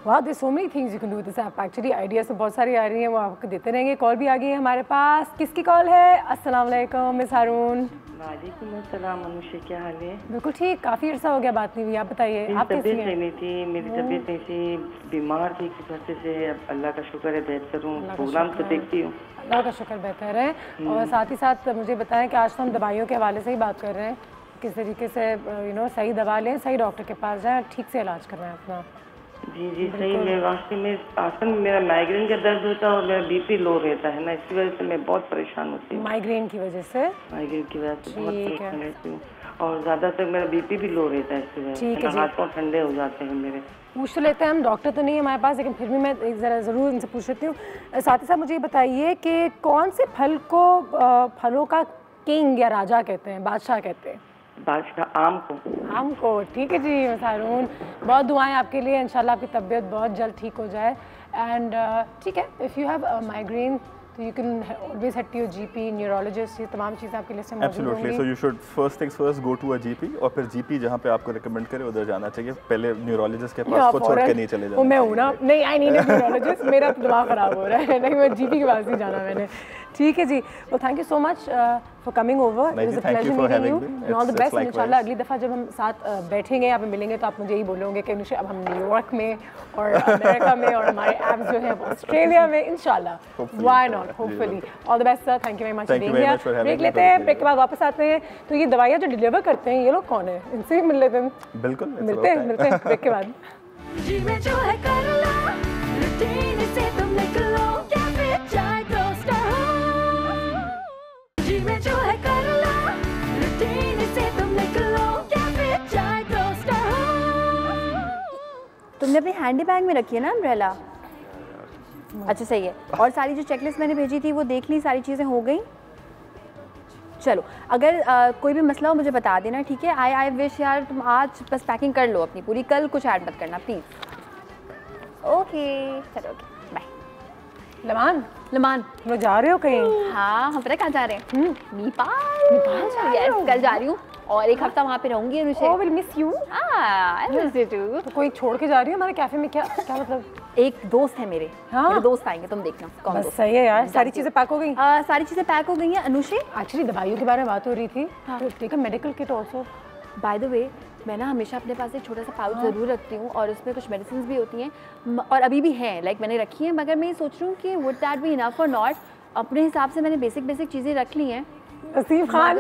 Wow, there's so many things you can do with this app. Actually, ideas तो बहुत सारी आ रही हैं, वो आपको देते रहेंगे। कॉल भी आ गई है हमारे पास। किसकी कॉल है? अस्सलाम वालेकुम मिस हारून। वालेकुम अस्सलाम अनुषा, क्या हाल है? बिल्कुल ठीक, काफ़ी अर्सा हो गया बात नहीं हुई। आप बताइए, आप कैसी हैं? तबीयत नहीं थी, मेरी तबीयत नहीं थी, बीमार थी किसी हफ्ते से। अब अल्लाह का शुक्र है बेहतर हूँ, प्रोग्राम तो देखती हूँ। अल्लाह का शुक्र बेहतर है। और साथ ही साथ मुझे बताएं कि आज तो हम दवाइयों के हवाले से ही बात कर रहे हैं, किस तरीके से सही दवा लें, सही डॉक्टर के पास जाएं, ठीक से इलाज करना है अपना। जी जी सही। मैं वाकई में आसन मेरा माइग्रेन का दर्द होता है और मेरा बीपी लो रहता है ना, इसकी वजह से मैं बहुत परेशान होती हूँ। माइग्रेन की वजह से? माइग्रेन की वजह से बहुत परेशान रहती हूँ और ज़्यादातर मेरा बीपी भी लो रहता है इसकी वजह से। हाथ पाँव ठंडे हो जाते हैं मेरे। पूछ तो लेते हैं हम, डॉक्टर तो नहीं है हमारे पास, लेकिन फिर भी मैं एक ज़रा ज़रूर इनसे पूछ लेती हूँ। साथ ही साथ मुझे ये बताइए कि कौन से फल को फलों का किंग या राजा कहते हैं, बादशाह कहते हैं? बादशाह आम को। आम को, ठीक है जी मिस हारून, बहुत दुआएं आपके लिए, इंशाल्लाह आपकी तबीयत बहुत जल्द ठीक हो जाए। एंड ठीक है, इफ़ यू हैव माइग्रेन तो you can always head to your GP, neurologist, ये तमाम चीज़ें आपके लिस्ट में मौजूद होंगी। Absolutely, so you should first things first go to a GP और फिर जीपी जहाँ पे आपको रिकमेंड करे उधर जाना चाहिए। पहले न्यूरोलॉजिस्ट के पास को छोड़ के नहीं चले जाना। मैं हूँ ना, नहीं आई नीड अ न्यूरोलॉजिस्ट, मेरा दिमाग ख़राब हो रहा है, नहीं मैं जीपी के पास नहीं जाना मैंने। ठीक है जी, well thank you so much for coming over. It was a pleasure meeting you. And all the best. इंशाल्लाह अगली दफ़ा जब हम साथ बैठेंगे यहाँ पे मिलेंगे तो आप मुझे यही बोलोगे कि अनुषा अब हम न्यूयॉर्क में और अमेरिका में और हमारे ऐप्स जो हैं ऑस्ट्रेलिया में, इंशाल्लाह। Why not? Hopefully. All the best sir. Thank you very much for being here. Break लेते हैं, ब्रेक के बाद वापस आते हैं। तो ये दवाइयाँ जो डिलीवर करते हैं ये लोग कौन है? इनसे भी मिल लेते हैं। बिल्कुल मिलते हैं ब्रेक के बाद। जो है कर लो, रूटीन से तुम निकलो, या फिर चाय टोस्टर हो। तुमने अपनी हैंडी बैग में रखी है ना अम्ब्रेला? अच्छा सही है। और सारी जो चेकलिस्ट मैंने भेजी थी वो देख ली, सारी चीज़ें हो गई? चलो, अगर कोई भी मसला हो मुझे बता देना, ठीक है? आई विश यार तुम आज बस पैकिंग कर लो अपनी पूरी, कल कुछ ऐड मत करना प्लीज़। ओके चलो, ओके बाय। लमान तुम लोग जा रहे हो कहीं? हाँ, हम पता कहाँ जा रहे हैं? नेपाल जा रहे हो? कल जा रही हूँ और एक हफ्ता वहाँ पे रहूँगी। Oh, will miss you. I miss you too. तो कोई छोड़ के जा रही हो हमारे कैफे में? क्या मतलब? एक दोस्त है मेरे दोस्त आएंगे, तुम देखना कौन दोस्त। सही है यार। सारी चीज़ें पैक हो गई? सारी चीज़ें पैक हो गई हैं। अनुषे एक्चुअली दवाइयों के बारे में बात हो रही थी, तो ठीक है, medical kit also. By the way मैं ना हमेशा अपने पास एक छोटा सा पाउच ज़रूर रखती हूँ और उसमें कुछ मेडिसिन भी होती हैं और अभी भी हैं, लाइक मैंने रखी हैं, मगर मैं ये सोच रही हूँ कि वुड दैट बी इनफ और नॉट। अपने हिसाब से मैंने बेसिक चीज़ें रख ली हैं। नसीब खान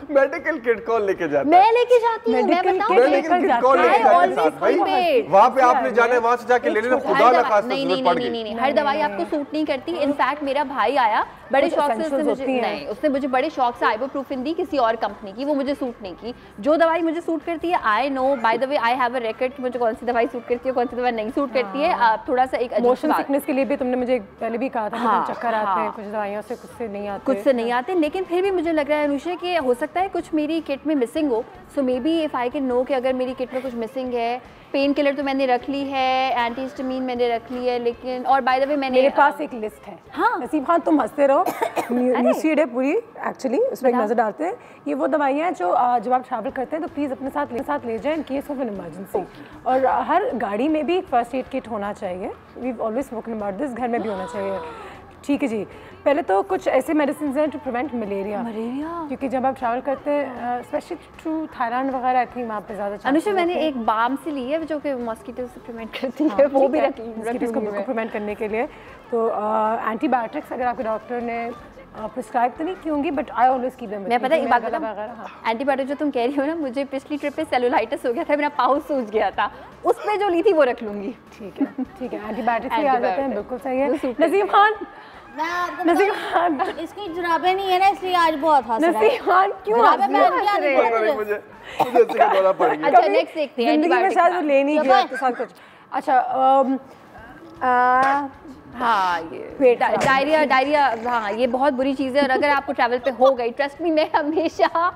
मेडिकल किट कौन लेके जाता है? मैं लेके जाती हूँ, मैं बताऊँ मेडिकल किट कौन लेके जाता है? वहाँ पे आपने जाना है, वहाँ से जाके ले लेना, खुदा ना खास्ता जरूरत पड़ गई। नहीं, हर दवाई आपको सूट नहीं करती। इनफैक्ट मेरा भाई आया बड़े शौक से, उसने मुझे बड़े शौक से आइबोप्रोफिन दी किसी और कंपनी की, वो मुझे सूट नहीं की। जो दवाई मुझे सूट करती है, I know, by the way I have a record कि मुझे कौन सी दवाई सूट करती है, कौन सी दवाई नहीं सूट करती है। आप थोड़ा सा एक मोशन सिकनेस के लिए भी तुमने मुझे पहले भी कहा था कि चक्कर आते हैं कुछ दवाइयों से, कुछ से नहीं आते, लेकिन फिर भी मुझे लग रहा है अनुषा कि हो सकता है कुछ मेरी किट में मिसिंग हो। So maybe if I can know कि अगर मेरी किट में कुछ मिसिंग है। पेन किलर तो मैंने रख ली है, एंटी हिस्टामिन मैंने रख ली है, लेकिन और बाय द वे मैंने मेरे पास एक लिस्ट है। हाँ नसीब खान तुम हंसते रहो, न्यूज़फीड है पूरी एक्चुअली, उसमें एक नज़र डालते हैं। ये वो दवाइयाँ हैं जो जब आप ट्रैवल करते हैं तो प्लीज़ अपने साथ ले जाएं in case of an emergency. और हर गाड़ी में भी एक फर्स्ट एड किट होना चाहिए। We always spoken about this, घर में भी होना चाहिए। ठीक है जी। पहले तो कुछ ऐसे मेडिसिन हैं टू प्रिवेंट मलेरिया, क्योंकि जब आप ट्रैवल करते हैं स्पेशली थ्रू थाईलैंड वगैरह, आई थिंक वहाँ पे ज़्यादा। अनुषा मैंने एक बाम से ली है जो कि मॉस्किटो से प्रिवेंट करती है, वो भी रख इसको प्रिवेंट करने के लिए। तो एंटीबायोटिक्स अगर आपके डॉक्टर ने प्रिस्क्राइब तो नहीं की होंगी, but I always keep them. मैं पता है एक बात बताऊं, एंटीबायोटिक जो तुम कह रही हो ना, मुझे पिछली ट्रिप पे सेलुलाइटिस हो गया था, मेरा पाउच सूज गया था, उसमें जो ली थी वो रख लूंगी। ठीक है एंटीबायोटिक्स भी आ जाते हैं, बिल्कुल सही है। नसीब खान इसकी जुराबें नहीं है ना, इसलिए आज बहुत हंस रहा है। नसीब खान क्यों मुझे ऐसे का दौरा पड़ गया। अच्छा नेक्स्ट देखते हैं। जिंदगी में शायद वो ले नहीं गया तो साथ कुछ। अच्छा हाँ ये डायरिया हाँ ये बहुत बुरी चीज़ है, और अगर आपको ट्रैवल पे हो गई, ट्रस्ट मी मैं हमेशा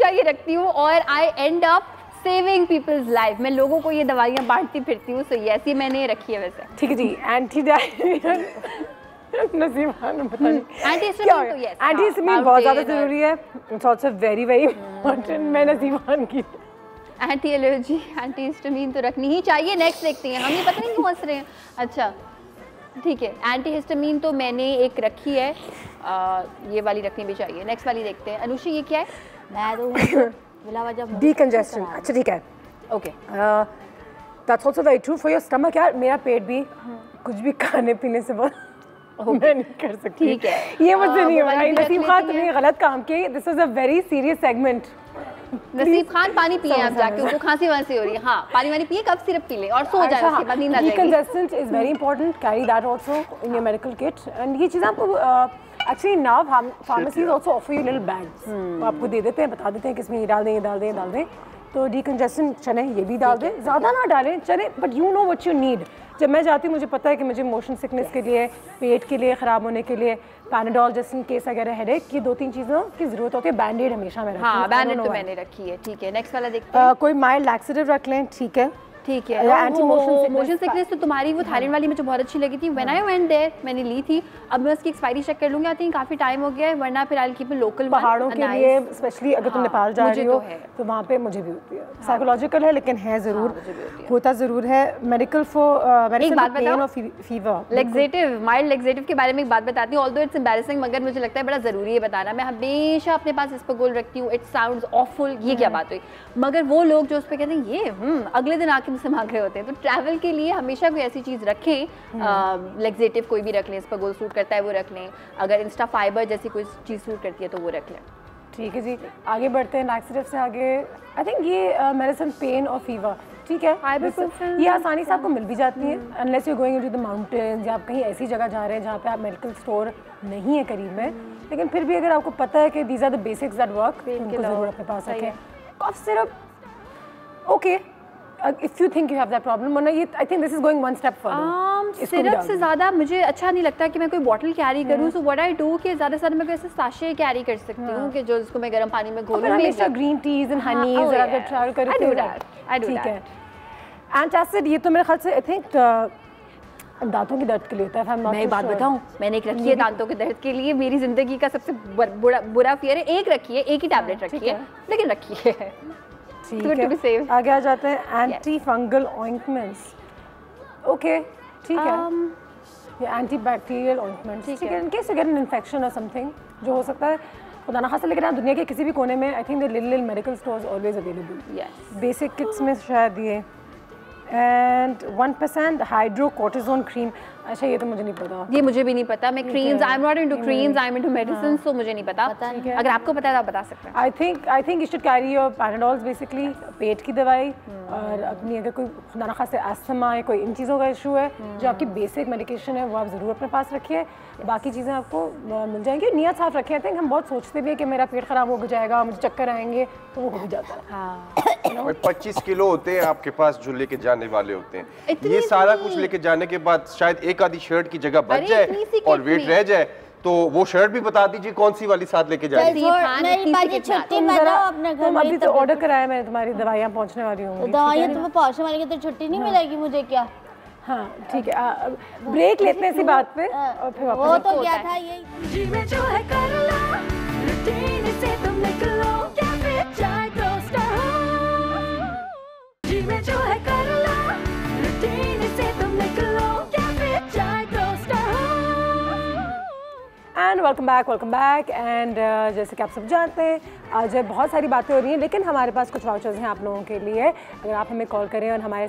ये रखती हूँ और I end up saving people's life. मैं लोगों को ये दवाइयाँ बांटती फिरती हूँ। सो यस, ये मैंने रखी है वैसे। ठीक है जी। एंटी डायरिया नसीब खान पता नहीं एंटी हिस्टामिन बहुत ज़्यादा ज़रूरी है। It's also very important. मैं नसीब खान की एंटी एलर्जी एंटी हिस्टामिन तो रखनी ही चाहिए। नेक्स्ट देखते हैं, हम ये पता नहीं क्यों हंस रहे हैं। अच्छा ठीक है, एंटी हिस्टामिन तो मैंने एक रखी है, ये वाली रखनी भी चाहिए। नेक्स्ट वाली देखते हैं। अनुषी ये क्या है? मैं तो डीकंजेस्टेंट। अच्छा ठीक है, okay, that's also very true for your stomach. यार मेरा पेट भी कुछ भी खाने पीने से बहुत मैं नहीं कर सकती। ठीक है, ये मुझसे नहीं हो रहा है। नसीब खान तुमने गलत काम किया। This is a very serious segment. नसीब खान पानी पिए आप जाके, उनको खांसी वांसी हो रही है। हाँ पानी पिए, कफ सिरप पी ले और सो जाए, उसके बाद नींद आ जाएगी। Decongestant is very important, carry that also in your medical kit. And ये चीज़ आपको actually now pharmacies also offer you little bags, आपको दे देते हैं, बता देते हैं कि इसमें ये डाल दें। तो डीकंजेस्टेंट चले ये भी डाल दें, ज़्यादा ना डालें चले, but you know what you need. जब मैं जाती हूँ मुझे पता है कि मुझे मोशन सिकनेस के लिए, पेट के लिए, ख़राब होने के लिए पैनाडोल जस्ट इन केस अगर हेडेक की 2-3 चीज़ों की ज़रूरत होती है। बैंडेड हमेशा मैं रखती हूँ। हाँ बैंडेड तो मैंने रखी है। ठीक है, नेक्स्ट वाला देखते हैं। कोई माइल्ड लैक्सेटिव रख लें, ठीक है। मोशन सिकनेस तो तुम्हारी वो थाईलैंड वाली मुझे बहुत अच्छी लगी थी। व्हेन आई वेंट देयर मैंने ली थी। अब मैं उसकी एक्सपायरी चेक कर लूंगी, आई थिंक काफी टाइम हो गया है, वरना फिर आई कीप लोकल पहाड़ों के लिए स्पेशली अगर तुम नेपाल जा रही हो तो वहाँ पे मुझे भी होती है। साइकोलॉजिकल है लेकिन है ज़रूर, होता ज़रूर है। मेडिकल फॉर पेन और फीवर। लेक्सेटिव, माइल्ड लेक्सेटिव के बारे में एक बात बताती हूँ, ऑल्दो इट्स एम्बैरेसिंग, मगर मुझे लगता है बड़ा ज़रूरी है बताना। मैं हमेशा अपने पास एस्पेगोल रखती हूँ। इट साउंड्स ऑफुल, ये क्या बात हुई, मगर वो लोग जो उस पर कहते हैं ये अगले दिन आके मुझसे मांग रहे होते हैं। तो ट्रैवल के लिए हमेशा कोई ऐसी चीज़ रखें, लेक्सेटिव कोई भी रख लें, एस्पेगोल सूट करता है वो रख लें, अगर इंस्टा फाइबर जैसी कोई चीज़ सूट करती है तो वो रख लें। ठीक है जी, आगे बढ़ते हैं। लैक्सेटिव से आगे आई थिंक ये मेडिसिन पेन और फीवर, ठीक है, ये आसानी से आपको मिल भी जाती है unless you going into the mountains या आप कहीं ऐसी जगह जा रहे हैं जहाँ पे आप मेडिकल स्टोर नहीं है करीब में। लेकिन फिर भी अगर आपको पता है कि these are the basics that work, उनको ज़रूर अपने पास रखें। Cough syrup okay, if you think you have that problem, वरना ये I think this is going one step further। Syrup से ज़्यादा मुझे अच्छा नहीं लगता कि मैं कोई बॉटल कैरी करूँ। सो व्हाट आई डू कि ज़्यादा से ज़्यादा मैं ऐसे साशे कैरी कर सकती हूँ कि जो इसको मैं गर्म पानी में घोलूँ। हमेशा ग्रीन टीज एंड हनीज अगर ट्राई करें तो ठीक है। एंटासिड ये तो मेरे ख्याल से आई थिंक दांतों के दर्द के लिए होता है। मैं एक बात बताऊँ, मैंने एक रखी है दांतों के दर्द के लिए। मेरी ज़िंदगी का सबसे बुरा फियर है। एक रखी है, एक ही टैबलेट रखी है, लेकिन रखी है। ठीक है, आगे आ जाते हैं। एंटी फंगल ऑइंटमेंट्स, ओके ठीक है, ये एंटीबैक्टीरियल ऑइंटमेंट ठीक है, in case you get an infection और समथिंग जो हो सकता है खुदा ना खास्ता, लेकिन आप दुनिया के किसी भी कोने में I think the little medical stores always available, basic kits में शायद ये, एंड 1% हाइड्रोकोर्टिजोन क्रीम। अच्छा ये तो मुझे नहीं पता, ये मुझे भी नहीं पता, मैं creams, I am not into creams, I am into medicine, so मुझे नहीं पता। अगर आपको पता है तो आप बता सकते हैं। I think you should carry your Panadols, basically पेट की दवाई, और अपनी अगर कोई खुदा ना खास्ता अस्थमा है, कोई इन चीज़ों का इशू है, जो आपकी बेसिक मेडिकेशन है वो आप ज़रूर अपने पास रखिए, बाकी चीज़ें आपको मिल जाएंगी। नियत साफ रखिए। आई थिंक हम बहुत सोचते भी है कि मेरा पेट ख़राब हो जाएगा, मुझे चक्कर आएंगे, तो वो हो भी जाता है। हाँ। 25 किलो होते हैं आपके पास जो लेके जाने वाले होते हैं, ये सारा कुछ लेके जाने के बाद शायद एक आधी शर्ट की जगह बच जाए और वेट रह जाए, तो वो शर्ट भी बता दीजिए कौन सी वाली साथ लेके जाएंगे। तुम अभी तो ऑर्डर कराया, मैं तुम्हारी दवाइयाँ पहुँचने वाली हूँ। दवाइयाँ तुम्हें पहुँचने वाली, तो छुट्टी नहीं मिलेगी मुझे क्या? हाँ ठीक है, ब्रेक लेते हैं इसी बात पे और फिर वो तो क्या था ये जीवन जो है कर लो, रूटीन से तुम निकलो, क्या फिर चाय टोस्टर हो। जीवन जो है कर लो, रूटीन से तुम निकलो, क्या फिर चाय टोस्टर हो। एंड वेलकम बैक एंड जैसे कि आप सब जानते हैं आज बहुत सारी बातें हो रही हैं, लेकिन हमारे पास कुछ वाउचर्स हैं आप लोगों के लिए, अगर आप हमें कॉल करें और हमारे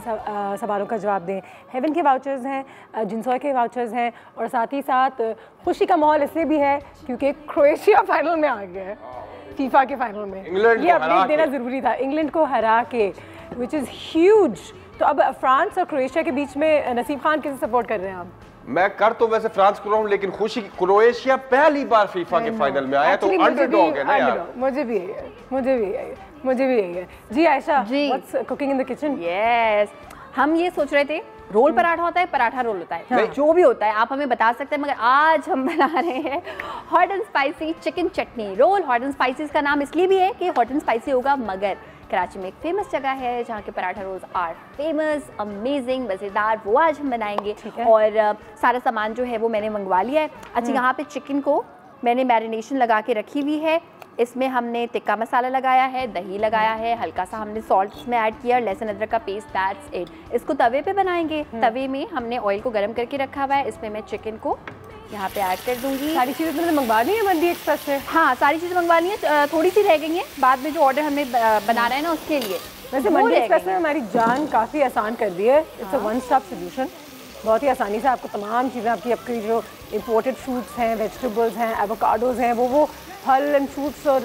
सवालों का जवाब दें। हेवन के वाउचर्स हैं, जिनसॉय के वाउचर्स हैं, और साथ ही साथ खुशी का माहौल इसलिए भी है क्योंकि क्रोएशिया फाइनल में आ गया है, फीफा के फाइनल में। ये अपडेट देना ज़रूरी था, इंग्लैंड को हरा के, विच इज़ ह्यूज। तो अब फ्रांस और क्रोएशिया के बीच में नसीब खान किसे सपोर्ट कर रहे हैं आप? मैं कर तो वैसे फ्रांस को रहा हूँ, लेकिन खुशी क्रोएशिया पहली बार फीफा के फाइनल में आया, तो अंडरडॉग है ना यार। मुझे भी यही है जी। Ayesha, what's cooking in the kitchen? Yes, हम ये सोच रहे थे रोल पराठा होता है, पराठा रोल होता है, जो भी होता है आप हमें बता सकते हैं, मगर आज हम बना रहे हैं hot and spicy chicken chutney roll. Hot and spicy का नाम इसलिए भी है कि हॉट एंड स्पाइसी होगा, मगर कराची में एक फेमस जगह है जहाँ के paratha rolls are famous, amazing, मज़ेदार, वो आज हम बनाएंगे। और सारा सामान जो है वो मैंने मंगवा लिया है। अच्छा, यहाँ पे चिकन को मैंने मैरिनेशन लगा के रखी हुई है, इसमें हमने टिक्का मसाला लगाया है, दही लगाया है, हल्का सा हमने सॉल्ट इसमें ऐड किया, लहसुन अदरक का पेस्ट, दैट्स इट। इसको तवे पे बनाएंगे, तवे में हमने ऑयल को गर्म करके रखा हुआ है, इसमें मैं चिकन को यहाँ पे ऐड कर दूंगी। सारी चीज़ें तुमने मंगवा ली है मंडी एक्सप्रेस से? हाँ, सारी चीज़ें मंगवा ली है, थोड़ी सी रह गई हैं, बाद में जो ऑर्डर हमें बना रहे हैं ना उसके लिए। वैसे मंडी एक्सप्रेस ने हमारी जान काफ़ी आसान कर दी है, it's a one stop solution. बहुत ही आसानी से आपको तमाम चीज़ें, आपकी जो इम्पोर्टेड फ्रूट्स हैं, वेजिटेबल्स हैं, एवोकाडोज़ हैं, वो फल एंड फ्रूट्स और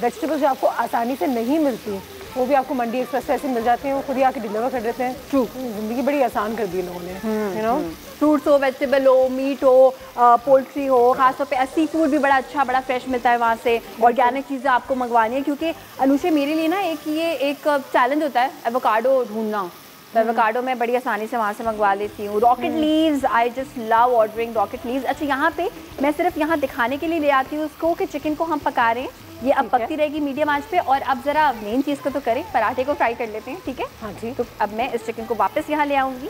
वेजिटेबल्स जो आपको आसानी से नहीं मिलती, वो भी आपको मंडी एक्सप्रेस से ऐसे मिल जाते हैं, वो खुद ही आके डिलीवर कर देते हैं। ट्रू, ज़िंदगी बड़ी आसान कर दी लोगों ने, यू नो। फ्रूट्स हो, वेजिटेबल हो, मीट हो, पोल्ट्री हो, खासतौर पे सी फूड भी बड़ा अच्छा, बड़ा फ्रेश मिलता है वहाँ से। ऑर्गेनिक चीज़ें आपको मंगवानी है, क्योंकि अनुषे मेरे लिए ना एक चैलेंज होता है एवोकाडो ढूंढना, तो एवोकाडो मैं बड़ी आसानी से वहाँ से मंगवा लेती हूँ। Rocket leaves, I just love ordering rocket leaves. अच्छा, यहाँ पे मैं सिर्फ यहाँ दिखाने के लिए ले आती हूँ उसको कि चिकन को हम पका रहे हैं, ये अब पकती रहेगी मीडियम आंच पे। और अब जरा मेन चीज़ को तो करें, पराठे को फ्राई कर लेते हैं, ठीक है? हाँ जी। तो अब मैं इस चिकन को वापस यहाँ ले आऊँगी,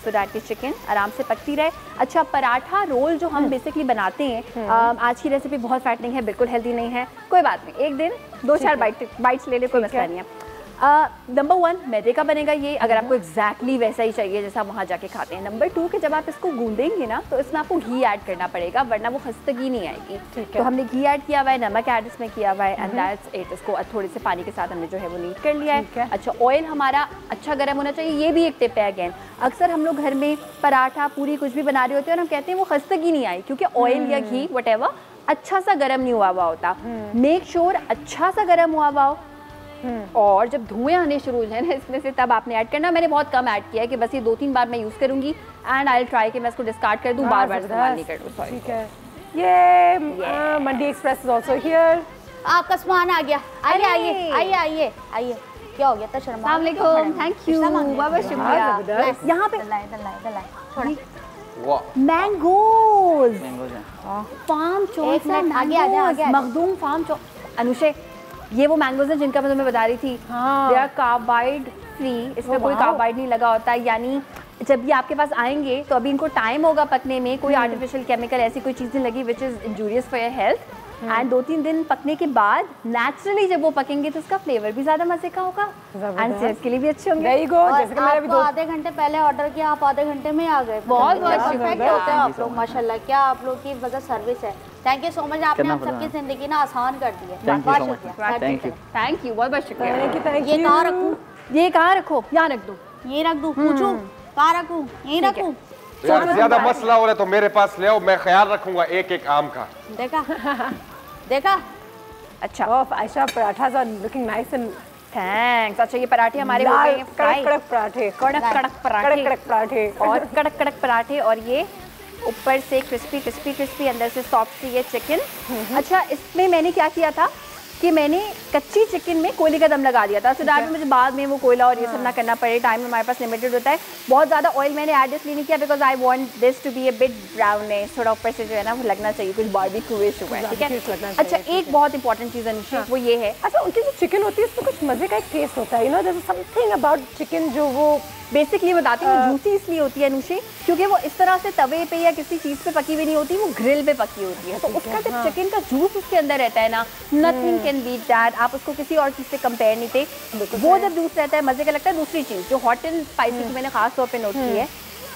सो दैट की चिकन आराम से पकती रहे। अच्छा, पराठा रोल जो हम बेसिकली बनाते हैं, आज की रेसिपी बहुत फैटनिंग है, बिल्कुल हेल्दी नहीं है, कोई बात नहीं, एक दिन 2-4 बाइट्स ले ले, कोई मसला नहीं है। नंबर 1 मैदे का बनेगा ये, अगर आपको एग्जैक्टली वैसा ही चाहिए जैसा आप वहाँ जाके खाते हैं। नंबर 2 कि जब आप इसको गूंदेंगे ना, तो इसमें आपको घी ऐड करना पड़ेगा, वरना वो खस्तगी नहीं आएगी। तो हमने घी ऐड किया हुआ है, नमक ऐड इसमें किया हुआ है, एंड दैट्स इट। इसको थोड़े से पानी के साथ हमने जो है वो नीट कर लिया है। अच्छा, ऑयल हमारा अच्छा गर्म होना चाहिए, ये भी एक टिप है। अगेन, अक्सर हम लोग घर में पराठा, पूरी कुछ भी बना रहे होते हैं और हम कहते हैं वो खस्तगी नहीं आई, क्योंकि ऑयल या घी वट अच्छा सा गर्म नहीं हुआ होता। मेक श्योर अच्छा सा गर्म हुआ हो, और जब धुएं आने शुरू हो जाए ना इसमें से, तब आपने ऐड करना। मैंने बहुत कम ऐड किया है कि बस ये 2-3 बार मैं यूज़ करूँगी, एंड आई विल ट्राई कि मैं इसको डिस्कार्ड कर दूँ, बार-बार इस्तेमाल नहीं कर दूँ। ठीक है, ये मंडी एक्सप्रेस इज आल्सो हियर। आपका सामान आ गया, आइए। क्या हो गया? तो शर्मा। अस्सलाम वालेकुम, थैंक यू, बहुत शुक्रिया। यहाँ पे mangoes, farm choice mangoes, Makhdoom farm choice. Anushay, ये वो मैंगोज हैं जिनका मैं तुम्हें बता रही थी, दे आर कार्बाइड फ्री, इसमें कोई कार्बाइड नहीं लगा होता है। यानी जब ये आपके पास आएंगे तो अभी इनको टाइम होगा पकने में, कोई आर्टिफिशियल केमिकल ऐसी कोई चीज़ नहीं लगी which is injurious for your health. And 2-3 दिन पकने के बाद नेचुरली जब वो पकेंगे तो उसका फ्लेवर भी ज्यादा मजे का होगा एंड सेहत के लिए भी अच्छे होंगे। जैसे कि मैंने भी आधे घंटे पहले ऑर्डर किया, आप आधे घंटे में आ गए। बहुत परफेक्ट होते हैं आप लोग माशाल्लाह, क्या आप लोग की मतलब सर्विस है। थैंक यू सो मच, आपने हम सबकी जिंदगी ना आसान कर दी है। बहुत शुक्रिया, थैंक यू, बहुत बहुत शुक्रिया। ये कहाँ रखूँ? ये कहाँ रखो? यहाँ रख दो। ये रख दूँ? पूछूं कहाँ रखूँ? यहीं रखूँ? यार ज्यादा मसला हो रहा है तो मेरे पास ले आओ, मैं ख्याल रखूंगा एक एक आम का। देखा देखा। अच्छा Ayesha, parathas are looking nice and thanks. अच्छा ये पराठे हमारे हो गए फ्राई, कड़क पराठे, कड़क पराठे और कड़क पराठे, और ये ऊपर से क्रिस्पी अंदर से सॉफ्ट ये चिकन। अच्छा इसमें मैंने क्या किया था कि मैंने कच्ची चिकन में कोयले का दम लगा दिया था, सो दैट मुझे बाद में वो कोयला और ये सब ना करना पड़े। टाइम हमारे पास लिमिटेड होता है। बहुत ज़्यादा ऑयल मैंने ऐड इसलिए नहीं किया because I want this to be a bit brownish, थोड़ा ऊपर से जो है ना वो लगना चाहिए कुछ बारबेक्यूइश हुआ है, ठीक है। अच्छा एक बहुत इंपॉर्टेंट चीज़ अनुषा वो ये है, अच्छा उनकी जो चिकन होती है उसमें कुछ मजे का एक टेस्ट होता है, you know there is something about chicken जो वो बेसिकली बताती हूँ जूसी इसलिए होती है अनुषे क्योंकि वो इस तरह से तवे पे या किसी चीज़ पे पकी हुई नहीं होती, वो ग्रिल पे पकी होती है। तो उसका जब चिकन का जूस उसके अंदर रहता है ना, नथिंग कैन बीट दैट। आप उसको किसी और चीज़ से कंपेयर नहीं थे, वो जब जूस रहता है मजे का लगता है। दूसरी चीज़ जो हॉट एंड स्पाइसी की मैंने खास तौर पे नोट की है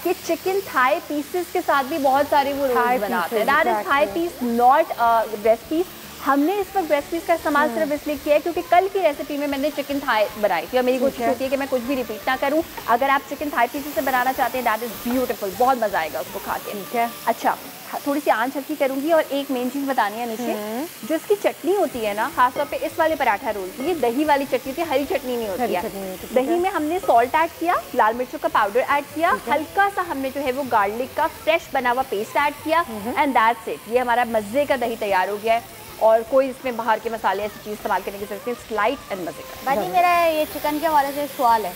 कि चिकन थाई पीसेस के साथ भी बहुत सारे वो रोल्स बनाते हैं। That is thigh piece not breast piece. हमने इस वक्त ब्रेस्ट पीस का इस्तेमाल सिर्फ इसलिए किया है क्योंकि कल की रेसिपी में मैंने चिकन थाई बनाई थी और मेरी कोशिश होती है कि मैं कुछ भी रिपीट ना करूं। अगर आप चिकन थाई पीसेस से बनाना चाहते हैं दैट इज ब्यूटीफुल, बहुत मजा आएगा उसको खा के, ठीक है। अच्छा थोड़ी सी आंच हल्की करूंगी और एक मेन चीज़ बतानी है नीचे, जो इसकी चटनी होती है ना, खासतौर पे इस वाले पराठा रोल की, ये दही वाली चटनी होती है, हरी चटनी नहीं होती है। दही में हमने सॉल्ट ऐड किया, लाल मिर्चों का पाउडर ऐड किया, हल्का सा हमने जो है वो गार्लिक का फ्रेश बना हुआ पेस्ट ऐड किया एंड दैट्स इट। ये हमारा मज़े का दही तैयार हो गया है और कोई इसमें बाहर के मसाले ऐसी चीज़ इस्तेमाल करने की जरूरत नहीं, स्लाइट एंड मजे का। बाजी मेरा ये चिकन के हवाले से सवाल है,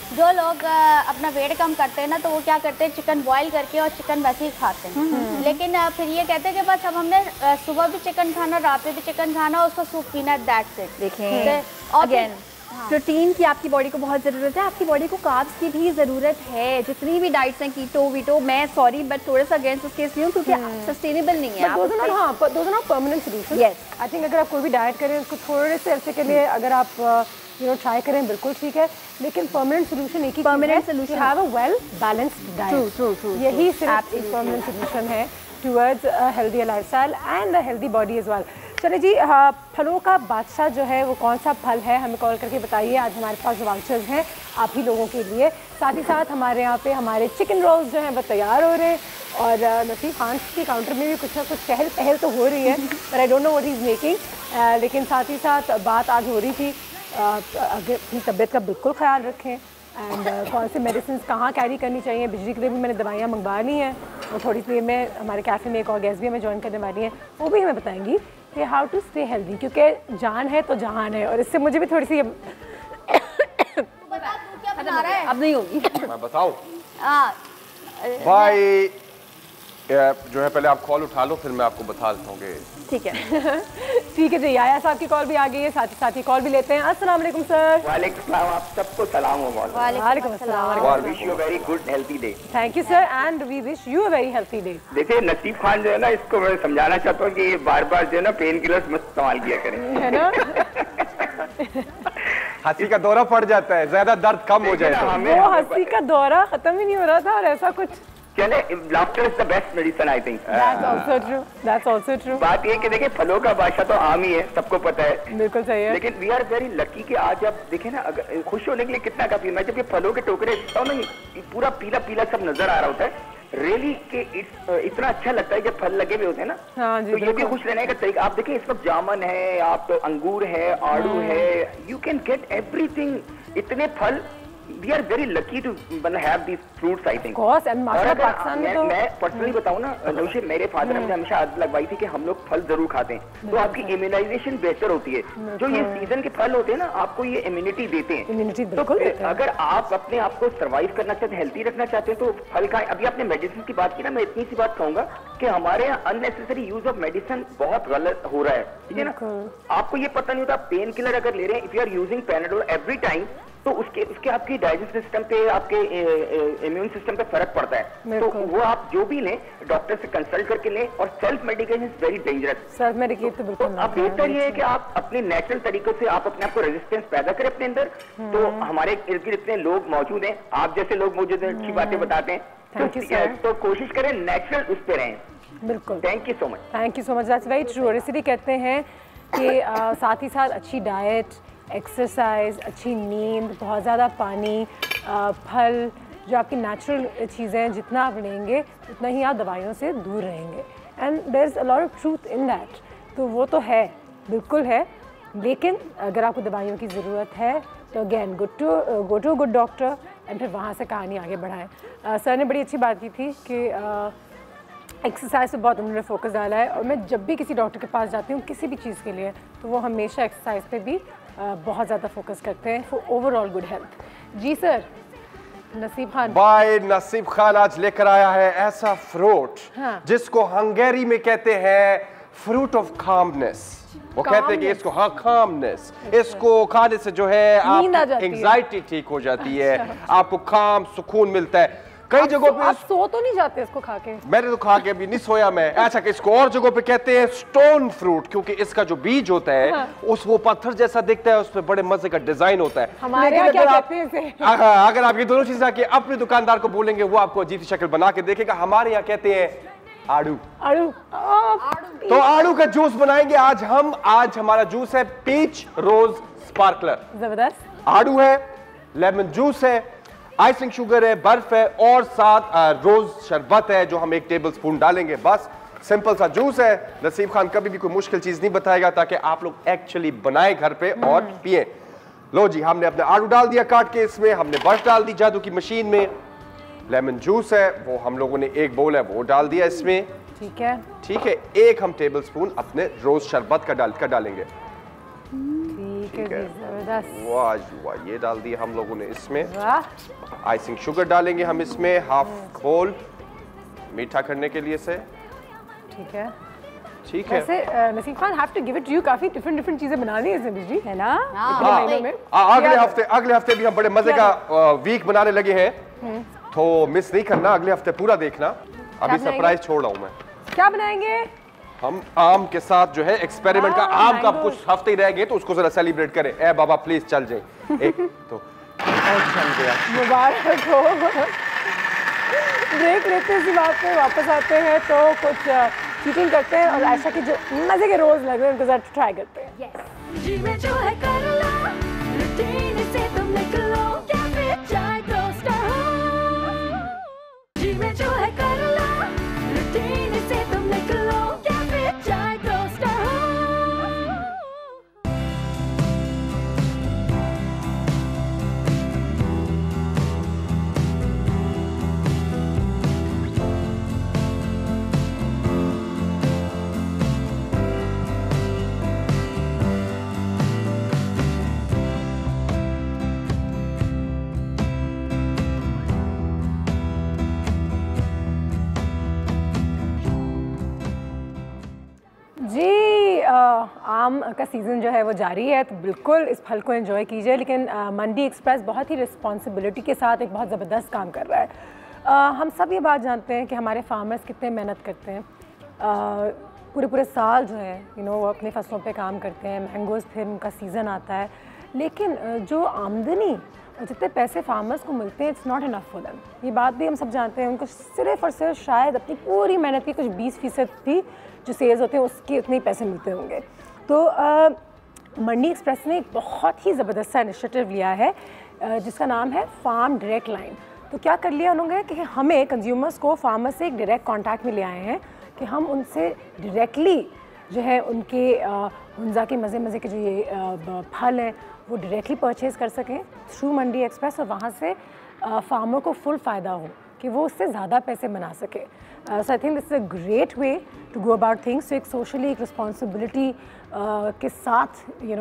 जो लोग अपना वेट कम करते हैं ना तो वो क्या करते हैं चिकन बॉईल करके और चिकन वैसे ही खाते हैं, लेकिन फिर ये कहते हैं कि बस अब हमने सुबह भी चिकन खाना, रात में भी चिकन खाना, उसको सूप पीना, दैट्स इट। देखें अगेन प्रोटीन की आपकी बॉडी को बहुत ज़रूरत है, आपकी बॉडी को कार्ब्स की भी ज़रूरत है। जितनी भी डाइट्स हैं कीटो वीटो, मैं सॉरी बट थोड़ा सा अगेंस्ट उसके इसलिए हूँ क्योंकि सस्टेनेबल नहीं है। Those are not permanent solution. Yes I think अगर आप कोई भी डाइट करें उसको थोड़े से अरसे के लिए अगर आप ट्राई करें बिल्कुल ठीक है, लेकिन परमानेंट सोल्यूशन एक ही permanent solution have a well balanced diet, यही सिर्फ एक परमानेंट सोल्यूशन है towards a healthy lifestyle and a healthy body as well. चलिए जी, फलों का बादशाह जो है वो कौन सा फल है हमें कॉल करके बताइए। आज हमारे पास वाउचर्स हैं आप ही लोगों के लिए, साथ ही साथ हमारे यहाँ पे हमारे चिकन रोल्स जो हैं वो तैयार हो रहे हैं और नसीब खान के काउंटर में भी कुछ ना कुछ चहल पहल तो हो रही है, पर I don't know what he is making. लेकिन साथ ही साथ बात आज हो रही थी अपनी तबीयत का बिल्कुल ख्याल रखें एंड कौन से मेडिसिन कहाँ कैरी करनी चाहिए। बिजली के लिए भी मैंने दवाइयाँ मंगवा ली हैं और थोड़ी देर में हमारे कैफ़े में एक और गेस्ट भी हमें ज्वाइन करने वाली हैं, वो भी हमें बताएंगी कि हाउ टू स्टे हेल्दी, क्योंकि जान है तो जहान है। और इससे मुझे भी थोड़ी सी क्या बना रहा है? अब नहीं होगी। मैं बताऊं भाई, जो है पहले आप कॉल उठा लो फिर मैं आपको बता देता हूँ कि ठीक है। ठीक है जी, याया साहब की कॉल भी आ गई है, साथ ही कॉल भी लेते हैं। अस्सलाम वालेकुम सर। वालेकुम सलाम, आप सबको सलाम हो। वालेकुम अस्सलाम। Wish you very good healthy day. Thank you sir and we wish you a very healthy day. देखिए नसीब खान जो है ना, इसको मैं समझाना चाहता हूँ कि ये बार बार जो है ना पेन किलर्स मत इस्तेमाल किया करें, है ना। हंसी का दौरा पड़ जाता है, ज्यादा दर्द कम हो जाए तो। वो हंसी का दौरा खत्म ही नहीं हो रहा था और ऐसा कुछ। चले, laughter is the best medicine I think. That's also true. बात ये कि देखिए फलों का बादशाह तो आम ही है, सबको पता है, बिल्कुल सही है। लेकिन वी आर वेरी लकी कि आज आप देखें ना, अगर खुश होने के लिए कितना काफी। मैं जब ये फलों के टोकरे देखता हूँ ना, ये पूरा पीला पीला सब नजर आ रहा होता है, रियली कि इतना अच्छा लगता है जब फल लगे हुए होते हैं ना। हाँ जी, तो ये भी खुश रहने का तरीका। आप देखिए इस वक्त जामुन है, आप तो अंगूर है, आड़ू है, यू कैन गेट एवरीथिंग, इतने फल। We are very lucky to have these fruits, I think. Of course, and Pakistan में तो मैं पर्सनली बताऊं ना नौशे, मेरे फादर ने मुझे हमेशा आदत लगवाई थी कि हम लोग फल जरूर खाते हैं, तो आपकी इम्यूनाइजेशन बेहतर होती है। जो ये सीजन के फल होते हैं ना, आपको ये इम्यूनिटी देते हैं। तो अगर आप अपने आप को सर्वाइव करना चाहते हैं, हेल्थी रखना चाहते हैं, तो फल खाएं। अभी आपने मेडिसिन की बात की ना, मैं इतनी सी बात कहूंगा कि हमारे यहाँ अननेसेसरी यूज ऑफ मेडिसिन बहुत गलत हो रहा है, ठीक है ना। आपको ये पता नहीं होता, पेन किलर अगर ले रहे हैं, if you are using Panadol every time, तो उसके आपकी डाइजेस्टिव सिस्टम पे, आपके इम्यून सिस्टम पे फर्क पड़ता है। तो वो आप जो भी लें डॉक्टर से कंसल्ट करके लें, और self medication is very dangerous. Self medicate तो बिल्कुल अब बेहतर ये है कि आप अपने नेचुरल तरीके से आप अपने आप को रेजिस्टेंस पैदा करें अपने अंदर। तो हमारे इर्द गिर्द इतने लोग मौजूद हैं, आप जैसे लोग मौजूद हैं, अच्छी बातें बताते हैं, तो कोशिश करें नेचुरल उस पे रहें। बिल्कुल, thank you so much. Thank you so much, that's very true. और इसीलिए कहते हैं कि साथ ही साथ अच्छी डाइट, एक्सरसाइज, अच्छी नींद, बहुत ज़्यादा पानी, फल, जो आपकी नेचुरल चीज़ें हैं, जितना आप लेंगे उतना ही आप दवाइयों से दूर रहेंगे। And there is a lot of truth in that. तो वो तो है, बिल्कुल है, लेकिन अगर आपको दवाइयों की ज़रूरत है तो again go to good doctor and फिर वहाँ से कहानी आगे बढ़ाएं। सर ने बड़ी अच्छी बात की थी कि एक्सरसाइज पे बहुत उन्होंने फोकस डाला है, और मैं जब भी किसी डॉक्टर के पास जाती हूँ किसी भी चीज़ के लिए, तो वो हमेशा एक्सरसाइज पे भी बहुत ज़्यादा फोकस करते हैं फॉर ओवरऑल गुड हेल्थ। जी सर, नसीब खान भाई नसीब खान आज लेकर आया है ऐसा फ्रूट जिसको हंगेरी में कहते हैं फ्रूट ऑफ कामनेस। वो कहते हैं कि इसको, हाँ, कामनेस, इसको खाने से जो है आप एंजाइटी ठीक हो जाती है, आपको काम सुकून मिलता है। कई जगहों पे आप सो तो नहीं जाते इसको खा के? मैंने तो खा के अभी नहीं सोया मैं। अच्छा, कि इसको और जगहों पे कहते हैं स्टोन फ्रूट, क्योंकि इसका जो बीज होता है उस वो पत्थर जैसा दिखता है, उसमें बड़े मजे का डिजाइन होता है। हमारे यहाँ क्या कहते हैं इसे? अगर आप ये दोनों चीजें आके अपने दुकानदार को बोलेंगे, वो आपको अजीब सी शक्ल बना के देखेगा। हमारे यहाँ कहते हैं आड़ू। आड़ू, तो आड़ू का जूस बनाएंगे आज हम। आज हमारा जूस है पीच रोज स्पार्कलर। जबरदस्त। आड़ू है, लेमन जूस है, आइसिंग शुगर है, बर्फ है, और साथ रोज शरबत है जो हम 1 टेबलस्पून डालेंगे। बस सिंपल सा जूस है। नसीब खान कभी भी कोई मुश्किल चीज नहीं बताएगा, ताकि आप लोग एक्चुअली बनाए घर पे और पिए। लो जी, हमने अपने आड़ू डाल दिया काट के, इसमें हमने बर्फ डाल दी जादू की मशीन में। लेमन जूस है वो हम लोगों ने 1 बोल है वो डाल दिया इसमें। ठीक है, ठीक है। 1 हम टेबलस्पून अपने रोज शरबत का डालेंगे। ठीक है, जबरदस्त। वाह वाह, ये डाल दिया हम लोगों ने इसमें। वाह। आइसिंग शुगर डालेंगे हम इसमें, हाफ खोल, मीठा करने के लिए से। ठीक है, ठीक है। वैसे Naseeb Khan, have to give it to you, काफी डिफरेंट चीजें बनानी है इसमें बिजली, है ना? अगले हफ्ते भी हम बड़े मजे का वीक बनाने लगे हैं, तो मिस नहीं करना, अगले हफ्ते पूरा देखना। अभी सरप्राइज छोड़ रहा हूं मैं। क्या बनाएंगे? हम आम के साथ जो है एक्सपेरिमेंट का, आम का कुछ हफ्ते ही रह गए तो उसको जरा सेलिब्रेट करें। ए बाबा प्लीज चल जाए एक तो चल गया, मुबारक हो। ब्रेक लेते इसी बात पे वापस आते हैं, तो कुछ चीटिंग करते हैं और आयशा की जो मजे के रोज लग रहे हैं उनको जरा ट्राई करते हैं। जी में जो है कर लो, रूटीन से तुम निकलो, क्या फिर चाय टोस्टर हो। जी में जो है कर लो, रूटीन से तुम निकलो, क्या फिर चाय टोस्टर हो। जी, आम का सीज़न जो है वो जारी है, तो बिल्कुल इस फल को एंजॉय कीजिए। लेकिन मंडी एक्सप्रेस बहुत ही रिस्पॉन्सिबिलिटी के साथ एक बहुत ज़बरदस्त काम कर रहा है। हम सब ये बात जानते हैं कि हमारे फार्मर्स कितने मेहनत करते हैं, पूरे साल जो है वो अपनी फसलों पे काम करते हैं। मैंगोज़ फिर उनका सीज़न आता है, लेकिन जो आमदनी और जितने पैसे फार्मर्स को मिलते हैं, it's not enough for them. ये बात भी हम सब जानते हैं। उनको सिर्फ और सिर्फ शायद अपनी पूरी मेहनत की कुछ 20% भी जो सेल्स होते हैं उसके उतने ही पैसे मिलते होंगे। तो मंडी एक्सप्रेस ने एक बहुत ही ज़बरदस्त सा इनिशिएटिव लिया है जिसका नाम है फार्म डायरेक्ट लाइन। तो क्या कर लिया उन्होंने कि हमें कंज्यूमर्स को फार्मर से एक डायरेक्ट कॉन्टैक्ट में ले आए हैं कि हम उनसे डायरेक्टली जो है उनके हुंजा के मज़े के जो ये फल हैं वो डायरेक्टली परचेज़ कर सकें थ्रू मंडी एक्सप्रेस, और वहाँ से फार्मर को फुल फ़ायदा हो कि वो उससे ज़्यादा पैसे बना सके। So I think this is a great way to go about things. तो एक सोशली एक रिस्पॉन्सिबिलिटी के साथ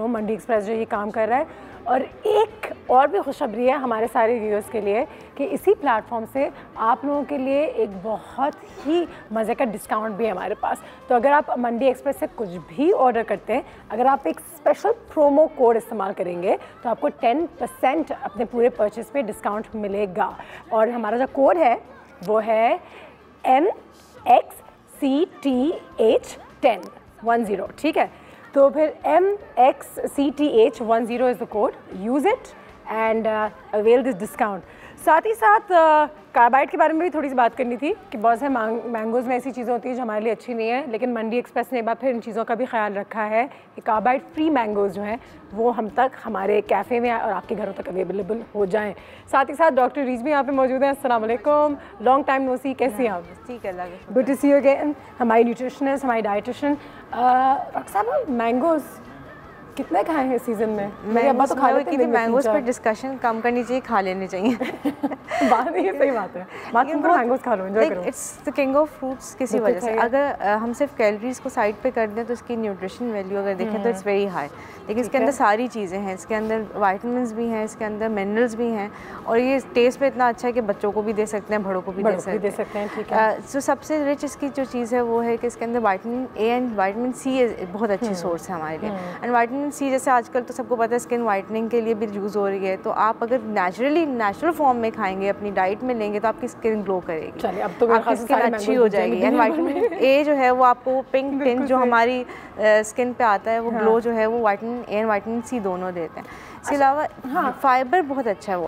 मंडी एक्सप्रेस जो ये काम कर रहा है। और एक और भी खुशखबरी है हमारे सारे व्यूअर्स के लिए कि इसी प्लेटफॉर्म से आप लोगों के लिए एक बहुत ही मज़े का डिस्काउंट भी है हमारे पास। तो अगर आप मंडी एक्सप्रेस से कुछ भी ऑर्डर करते हैं, अगर आप एक स्पेशल प्रोमो कोड इस्तेमाल करेंगे तो आपको 10% अपने पूरे परचेज पे डिस्काउंट मिलेगा। और हमारा जो कोड है वो है MXCTH10, ठीक है। तो फिर MXCTH10 is the code, use it and avail this discount. साथ ही साथ कार्बाइड के बारे में भी थोड़ी सी बात करनी थी कि बहुत से मैंगोज़ में ऐसी चीज़ें होती हैं जो हमारे लिए अच्छी नहीं है, लेकिन मंडी एक्सप्रेस ने एक बार फिर इन चीज़ों का भी ख्याल रखा है कि कार्बाइड फ्री मैंगोज़ जो हैं वो हम तक हमारे कैफ़े में और आपके घरों तक अवेलेबल हो जाएं। साथ ही साथ डॉक्टर रीज भी यहाँ पे मौजूद हैं। अस्सलाम वालेकुम, लॉन्ग टाइम नो सी, कैसी हैं आप? ठीक है, good to see you again. हमारी न्यूट्रिशनिस्ट, हमारी डाइटिशियन। डॉक्टर साहब, मैंगोज़ कितने खाए हैं सीजन में? मेरे अब्बा तो खा लेते थे। मैंगोज़ पर डिस्कशन कम करनी चाहिए, खा लेने चाहिए। बात नहीं है, सही बात है। बात तुम मैंगोज़ खा लो, एंजॉय करो। It's the king of fruits किसी वजह से। अगर हम सिर्फ कैलोरीज को साइड पे कर दें तो इसकी न्यूट्रिशन वैल्यू अगर देखें तो इट्स वेरी हाई। लेकिन इसके अंदर सारी चीज़ें हैं, इसके अंदर वाइटामिन्स भी हैं, इसके अंदर मिनरल्स भी हैं, और ये टेस्ट में इतना अच्छा है कि बच्चों को भी दे सकते हैं, बड़ों को भी दे सकते हैं। ठीक है। तो सबसे रिच इसकी जो चीज़ है वो है कि इसके अंदर vitamin A and vitamin C बहुत अच्छी सोर्स है हमारे लिए। एंड विटामिन सी जैसे आजकल तो सबको पता है स्किन वाइटनिंग के लिए भी यूज़ हो रही है, तो आप अगर नेचुरल फॉर्म में खाएंगे, अपनी डाइट में लेंगे तो आपकी स्किन ग्लो करेगी। चलिए, अब तो आपकी स्किन अच्छी हो जाएगी। एंड विटामिन ए जो है वो आपको पिंक टिंट जो हमारी स्किन पे आता है वो ग्लो जो है वो vitamin A and vitamin C दोनों देते हैं। इसके अलावा फाइबर बहुत अच्छा है वो,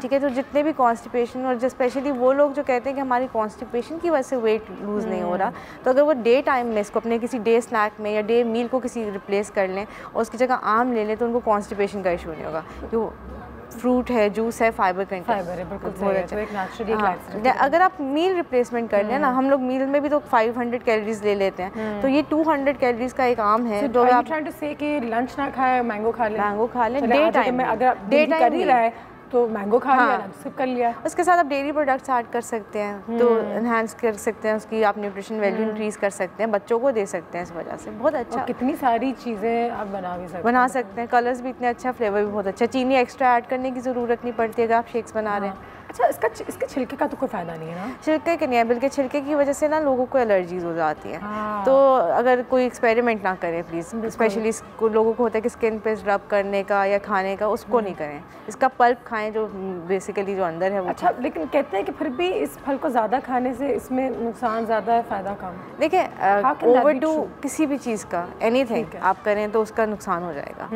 ठीक है। तो जितने भी कॉन्स्टिपेशन और जो स्पेशली वो लोग जो कहते हैं कि हमारी कॉन्स्टिपेशन की वजह से वेट लूज़ नहीं हो रहा, तो अगर वो डे टाइम में इसको अपने किसी डे स्नैक में या डे मील को किसी रिप्लेस कर लें और उसकी जगह आम ले लें तो उनको कॉन्स्टिपेशन का इशू नहीं होगा। जो फ्रूट है, जूस है, फाइबर कंटेंट, फाइबर है, बिल्कुल सही है। तो एक नेचुरली अगर आप मील रिप्लेसमेंट कर लें ना, हम लोग मील में भी तो 500 कैलोरीज ले लेते हैं, तो ये 200 कैलोरीज का एक आम है। तो आप ट्राइंग टू से कि लंच ना खाएं, मैंगो खा लें। मैंगो खा लें डे टाइम में, अगर डे टाइम कर ही रहा है तो मैंगो खा लिया, लंच स्किप कर लिया। उसके साथ आप डेयरी प्रोडक्ट्स ऐड कर सकते हैं, तो एनहांस कर सकते हैं उसकी, आप न्यूट्रिशन वैल्यू इंक्रीज़ कर सकते हैं, बच्चों को दे सकते हैं इस वजह से। बहुत अच्छा, कितनी सारी चीज़ें आप बना सकते हैं। कलर्स भी इतने अच्छा, फ्लेवर भी बहुत अच्छा। चीनी एक्स्ट्रा ऐड करने की ज़रूरत नहीं पड़ती अगर आप शेक्स बना रहे हैं। अच्छा, इसके छिलके का तो कोई फ़ायदा नहीं है ना? छिलके के नहीं है, बल्कि छिलके की वजह से ना लोगों को एलर्जीज हो जाती हैं। तो अगर कोई एक्सपेरिमेंट ना करें प्लीज़, स्पेशली लोगों को होता है कि स्किन पे रब करने का या खाने का, उसको नहीं करें। इसका पल्प खाएं जो बेसिकली जो अंदर है वो। अच्छा, लेकिन कहते हैं कि फिर भी इस फल को ज़्यादा खाने से इसमें नुकसान ज़्यादा है, फ़ायदा कम। देखिए, ओवरडू किसी भी चीज़ का एनीथिंग आप करें तो उसका नुकसान हो जाएगा,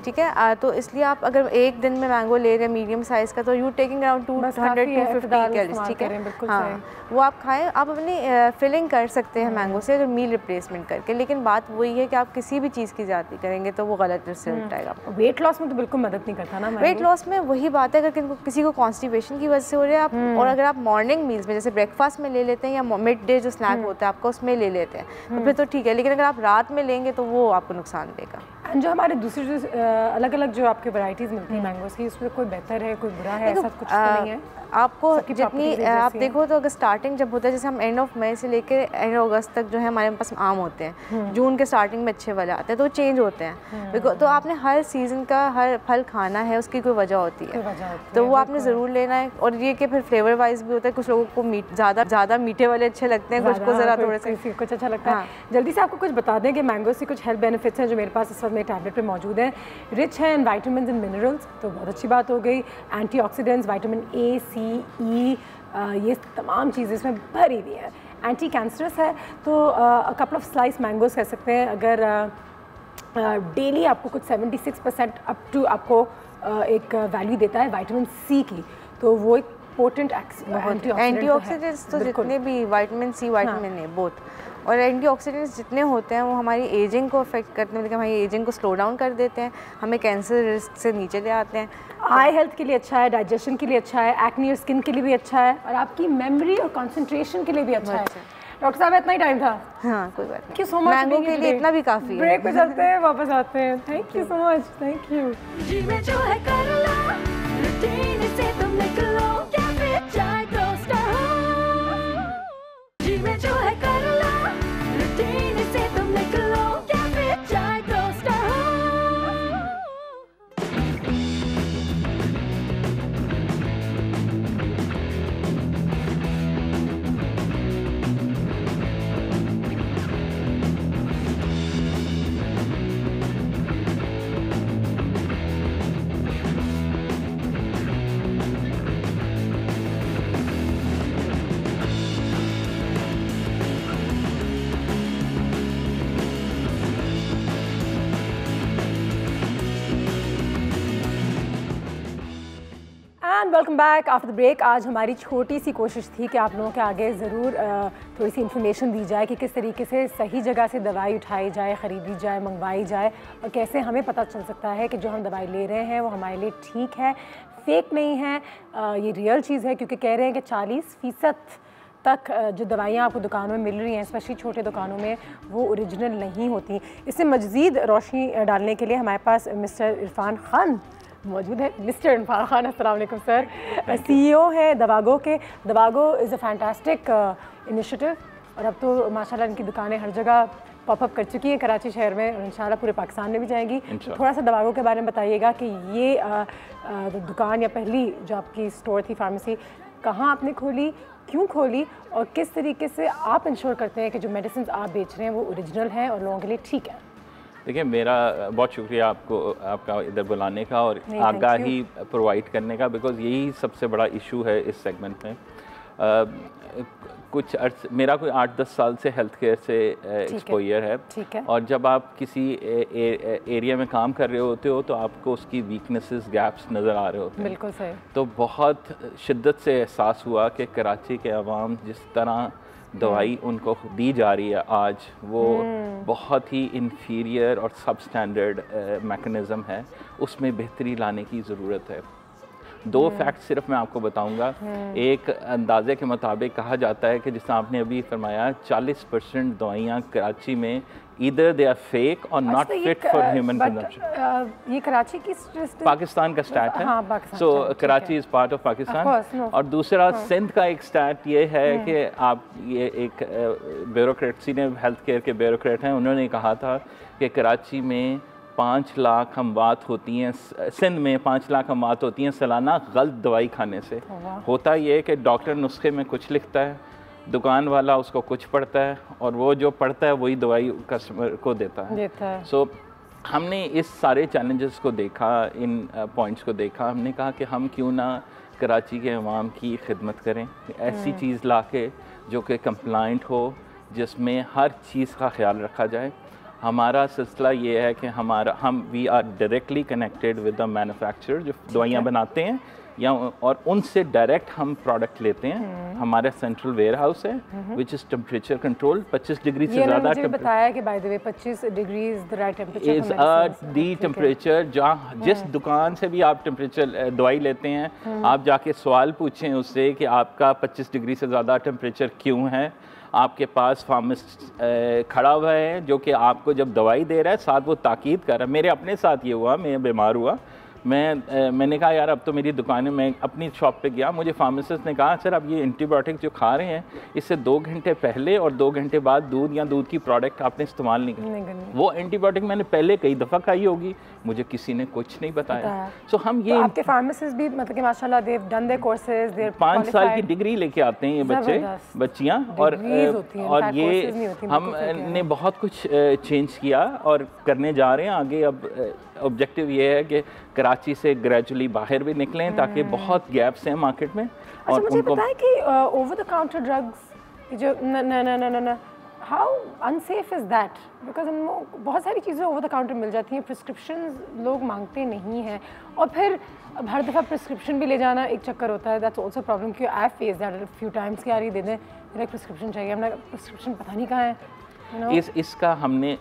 ठीक है। तो इसलिए आप अगर एक दिन में मैंगो ले रहे हैं मीडियम साइज़ का, तो you taking around 200 to 250 calories, ठीक है। हाँ, वो आप खाएं। आप अपनी फिलिंग कर सकते हैं मैंगो से अगर मील रिप्लेसमेंट करके, लेकिन बात वही है कि आप किसी भी चीज़ की ज़्यादती करेंगे तो वो गलत रिजल्ट आएगा। वेट लॉस में तो बिल्कुल मदद नहीं करता ना वेट लॉस में वही बात है, अगर किसी को कॉन्स्टिपेशन की वजह से हो रहा है आप, और अगर आप मॉर्निंग मील्स में जैसे ब्रेकफास्ट में ले लेते हैं या मिड डे जो स्नैक होता है आपका उसमें ले लेते हैं तो फिर तो ठीक है, लेकिन अगर आप रात में लेंगे तो वो आपको नुकसान देगा। जो हमारे दूसरी जो अलग अलग जो आपके वैरायटीज़ मिलती हैं मैंगोज़ की, उसमें कोई बेहतर है, कोई बुरा है, ऐसा कुछ तो नहीं है? आपको जितनी आप देखो तो अगर स्टार्टिंग जब होता है, जैसे हम एंड ऑफ मई से लेकर एंड अगस्त तक जो है हमारे पास आम होते हैं, जून के स्टार्टिंग में अच्छे वाले आते हैं, तो चेंज होते हैं। तो आपने हर सीज़न का हर फल खाना है, उसकी कोई वजह होती है, तो वो आपने ज़रूर लेना है। और ये कि फिर फ्लेवर वाइज भी होता है, कुछ लोगों को ज़्यादा मीठे वाले अच्छे लगते हैं, कुछ को ज़रा थोड़े से कुछ अच्छा लगता है। जल्दी से आपको कुछ बता दें कि मैंगो से कुछ हेल्थ बेनिफिट्स हैं जो मेरे पास इस वक्त मेरे टैबलेट पे मौजूद हैं। रिच है इन विटामिन एंड मिनरल्स, तो बहुत अच्छी बात हो गई। एंटीऑक्सीडेंट्स, विटामिन ए, सी, ई, ये तमाम चीज़ें इसमें भरी हुई है। एंटी कैंसरस है, तो कपल ऑफ स्लाइस मैंगोज कह सकते हैं। अगर डेली आपको कुछ 76% अप टू आपको एक वैल्यू देता है विटामिन सी की, तो वो एक पोटेंट एंटीऑक्सीडेंट्स तो जितने भी vitamin C, vitamin A both, और एंटीऑक्सीडेंट्स जितने होते हैं वो हमारी एजिंग को अफेक्ट करते हैं, हमारी एजिंग को स्लो डाउन कर देते हैं, हमें कैंसर रिस्क से नीचे ले आते हैं। आई हेल्थ के लिए अच्छा है, डाइजेशन के लिए अच्छा है, एक्ने और स्किन के लिए भी अच्छा है, और आपकी मेमोरी और कंसंट्रेशन के लिए भी अच्छा है। डॉक्टर साहब, इतना ही टाइम था? हाँ, कोई बात नहीं। Thank you so much. Mango के लिए इतना भी काफ़ी है। ब्रेक पे चलते हैं, वापस आते हैं। Thank you so much. Thank you. जो है कर लो, रूटीन से तुम निकलो, क्या फिर चाय तो and welcome back after the break. आज हमारी छोटी सी कोशिश थी कि आप लोगों के आगे ज़रूर थोड़ी सी इन्फॉर्मेशन दी जाए कि किस तरीके से सही जगह से दवाई उठाई जाए, ख़रीदी जाए, मंगवाई जाए और कैसे हमें पता चल सकता है कि जो हम दवाई ले रहे हैं वो हमारे लिए ठीक है, फेक नहीं है, ये रियल चीज़ है। क्योंकि कह रहे हैं कि 40% तक जो दवाइयाँ आपको दुकानों में मिल रही हैं, स्पेशली छोटे दुकानों में, वो ओरिजिनल नहीं होती। इससे मज़ीद रोशनी डालने के लिए हमारे पास मिस्टर इरफान खान मौजूद है। मिस्टर इरफान खान, अस्सलाम वालेकुम सर। CEO है दवागो के। दवागो इज़ अ फैंटास्टिक इनिशिएटिव और अब तो माशाल्लाह इनकी दुकानें हर जगह पॉपअप कर चुकी हैं कराची शहर में और इंशाल्लाह पूरे पाकिस्तान में भी जाएंगी। तो थोड़ा सा दवागो के बारे में बताइएगा कि ये दुकान या पहली जो आपकी स्टोर थी फार्मेसी, कहाँ आपने खोली, क्यों खोली और किस तरीके से आप इंश्योर करते हैं कि जो मेडिसिन आप बेच रहे हैं वो ओरिजिनल हैं और लोगों के लिए ठीक है। देखिए, मेरा बहुत शुक्रिया आपका इधर बुलाने का और आगाही प्रोवाइड करने का, बिकॉज़ यही सबसे बड़ा इशू है इस सेगमेंट में। कुछ मेरा कोई 8-10 साल से हेल्थ केयर से एक्सपोजर है और जब आप किसी एरिया में काम कर रहे होते हो तो आपको उसकी वीकनेसेस, गैप्स नज़र आ रहे होते हैं। बिल्कुल सही। तो बहुत शिद्दत से एहसास हुआ कि कराची के अवाम जिस तरह दवाई उनको दी जा रही है आज, वो बहुत ही इन्फीरियर और सब स्टैंडर्ड मैकेनिज़्म है, उसमें बेहतरी लाने की ज़रूरत है। 2 फैक्ट सिर्फ मैं आपको बताऊंगा। एक अंदाजे के मुताबिक कहा जाता है कि जिससे आपने अभी फरमाया 40% दवाइयाँ कराची में ईदर दे आर फेक और not fit for human consumption. ये कराची की पाकिस्तान का स्टैट है। So Karachi is part of Pakistan. और दूसरा सिंध का एक स्टैट ये है कि आप ये एक ब्यूरोक्रेसी ने, हेल्थ केयर के ब्यूरोक्रेट हैं, उन्होंने कहा था कि कराची में 5 लाख अमवात होती हैं, सिंध में 5 लाख अमवात होती हैं सालाना गलत दवाई खाने से। होता ये है कि डॉक्टर नुस्खे में कुछ लिखता है, दुकान वाला उसको कुछ पढ़ता है और वो जो पढ़ता है वही दवाई कस्टमर को देता है। सो हमने इस सारे चैलेंजेस को देखा, इन पॉइंट्स को देखा, हमने कहा कि हम क्यों ना कराची के अवाम की खिदमत करें, ऐसी चीज़ ला के जो कि कंप्लाइंट हो, जिसमें हर चीज़ का ख्याल रखा जाए। हमारा सिलसिला ये है कि we are directly connected with the manufacturer जो दवाइयाँ बनाते हैं, या और उनसे डायरेक्ट हम प्रोडक्ट लेते हैं। हमारा सेंट्रल वेयर हाउस है which is temperature control. 25 degree से ज़्यादा बताया कि by the way 25 degree is the right temperature, is the temperature. जहाँ जिस दुकान से भी आप टेम्परेचर दवाई लेते हैं, आप जाके सवाल पूछें उससे कि आपका 25 डिग्री से ज़्यादा टेम्परेचर क्यों है। आपके पास फार्मासिस्ट खड़ा हुआ है जो कि आपको जब दवाई दे रहा है साथ वो ताकीद कर रहा है। मेरे अपने साथ ये हुआ, मैं बीमार हुआ, मैंने कहा यार अब तो मेरी दुकान में, मैं अपनी शॉप पे गया, मुझे फार्मासिस्ट ने कहा सर अब ये एंटीबायोटिक जो खा रहे हैं इससे 2 घंटे पहले और 2 घंटे बाद दूध या दूध की प्रोडक्ट आपने इस्तेमाल नहीं करनी। वो एंटीबायोटिक मैंने पहले कई दफ़ा खाई होगी, मुझे किसी ने कुछ नहीं बताया। सो हम ये तो आपके फार्मासिस्ट भी मतलब कि माशाल्लाह they have done their courses, 5 साल की डिग्री लेके आते हैं ये बच्चे बच्चियाँ, और ये हमने बहुत कुछ चेंज किया और करने जा रहे हैं आगे। अब ऑब्जेक्टिव ये है कि कराची से ग्रेजुअली बाहर भी निकलें ताकि बहुत गैप्स हैं मार्केट में। और मुझे पता है कि ओवर द काउंटर ड्रग्स जो न how unsafe is that, because हम बहुत सारी चीज़ें ओवर द काउंटर मिल जाती हैं, प्रिस्क्रिप्शन लोग मांगते नहीं हैं और फिर अब हर दफ़ा प्रिस्क्रिप्शन भी ले जाना एक चक्कर होता है। दैट्स ऑल्सो प्रॉब्लम कि I face that few times कि यार ये दे दें, मेरा प्रिस्क्रिप्शन चाहिए, हमने प्रिस्क्रिप्शन पता नहीं कहाँ है। इसका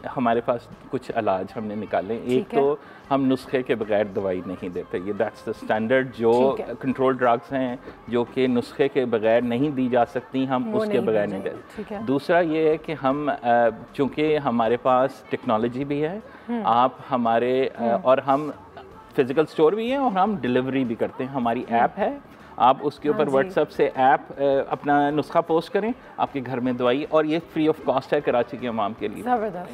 हमारे पास कुछ इलाज हमने निकाले। एक तो हम नुस्खे के बगैर दवाई नहीं देते, ये दैट्स द स्टैंडर्ड। जो कंट्रोल ड्रग्स हैं जो कि नुस्खे के बगैर नहीं दी जा सकती, हम उसके बगैर नहीं देते। दूसरा ये है कि हम चूँकि हमारे पास टेक्नोलॉजी भी है, आप हमारे और हम फिज़िकल स्टोर भी हैं और हम डिलीवरी भी करते हैं। हमारी ऐप है, आप उसके ऊपर व्हाट्सएप से ऐप अपना नुस्खा पोस्ट करें, आपके घर में दवाई, और ये फ्री ऑफ कॉस्ट है कराची के अवाम के लिए।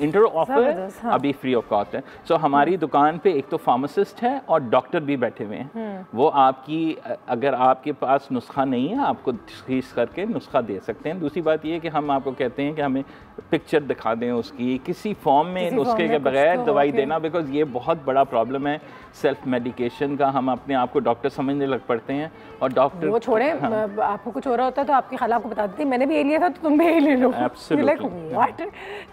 इंटर ऑफर अभी फ्री ऑफ कॉस्ट है। सो हमारी दुकान पे एक तो फार्मासिस्ट है और डॉक्टर भी बैठे हुए हैं। वो आपकी अगर आपके पास नुस्खा नहीं है आपको फीस करके नुस्खा दे सकते हैं। दूसरी बात ये है कि हम आपको कहते हैं कि हमें पिक्चर दिखा दें उसकी, किसी फॉर्म में नुस्खे के बगैर दवाई देना, बिकॉज ये बहुत बड़ा प्रॉब्लम है सेल्फ मेडिकेशन का। हम अपने आप को डॉक्टर समझने लग पड़ते हैं और डॉक्टर वो छोड़ें, आपको कुछ हो रहा होता है तो आपकी खाला आपको बता देती है मैंने भी ये लिया था तो तुम भी ये ले लो। What,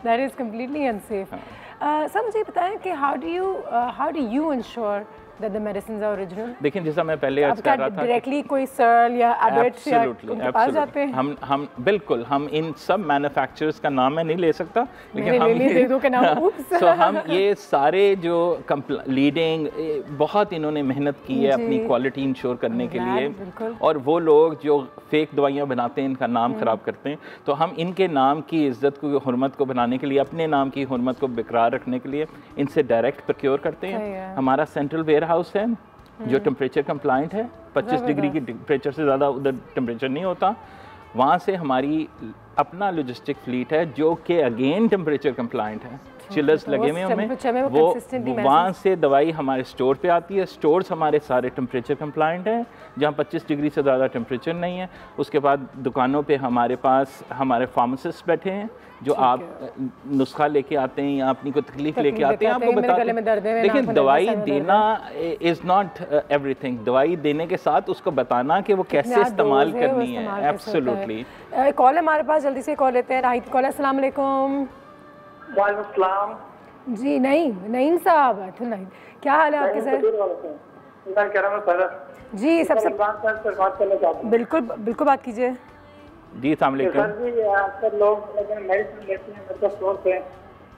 that is completely unsafe. Sir मुझे बताएं कि how do you ensure that the medicines are original? देखिए जैसा मैं पहले अर्ज कर रहा था डायरेक्टली कोई सर्ल या एबेट्स या उनके पास जाते हैं? हम बिल्कुल हम इन सब मैन्युफैक्चरर्स का नाम मैं नहीं ले सकता, लेकिन हम दे दो के नाम तो हम ये सारे जो लीडिंग बहुत इन्होंने मेहनत की है अपनी क्वालिटी इंश्योर करने के लिए, और वो लोग जो फेक दवाइयाँ बनाते हैं इनका नाम ख़राब करते हैं, तो हम इनके नाम की इज्जत को, हुर्मत को बनाने के लिए, अपने नाम की हुर्मत को बेकरार रखने के लिए इनसे डायरेक्ट प्रोक्योर करते हैं। हमारा सेंट्रल वेयर हाउस है जो टेम्परेचर कंप्लाइंट है, 25 डिग्री की टेम्परेचर से ज़्यादा उधर टेम्परेचर नहीं होता। वहाँ से हमारी अपना लॉजिस्टिक फ्लीट है जो कि अगेन टेम्परेचर कंप्लाइंट है, चिलर्स लगे हुए हमें, वो वहाँ से दवाई हमारे स्टोर पे आती है। स्टोर्स हमारे सारे टेम्परेचर कंप्लाइंट हैं जहाँ 25 डिग्री से ज़्यादा टेम्परेचर नहीं है। उसके बाद दुकानों पे हमारे पास हमारे फार्मासिस्ट बैठे हैं जो आप नुस्खा लेके आते हैं या अपनी कोई तकलीफ लेके आते हैं, आपको बताते हैं। देखिए दवाई देना इज़ नॉट एवरीथिंग, दवाई देने के साथ उसको बताना कि वो कैसे इस्तेमाल करनी है। एब्सोल्युटली। कॉल हमारे पास, जल्दी से कॉल लेते हैं। राहित कॉल, अस्सलाम वालेकुम। जी नईम साहब, नहीं क्या हाल है आपके सर? जी सबसे बिल्कुल बात कीजिए। जी अस्सलाम वालेकुम। सर जी अक्सर लोग मेडिसिन लेते हैं मेडिकल स्टोर से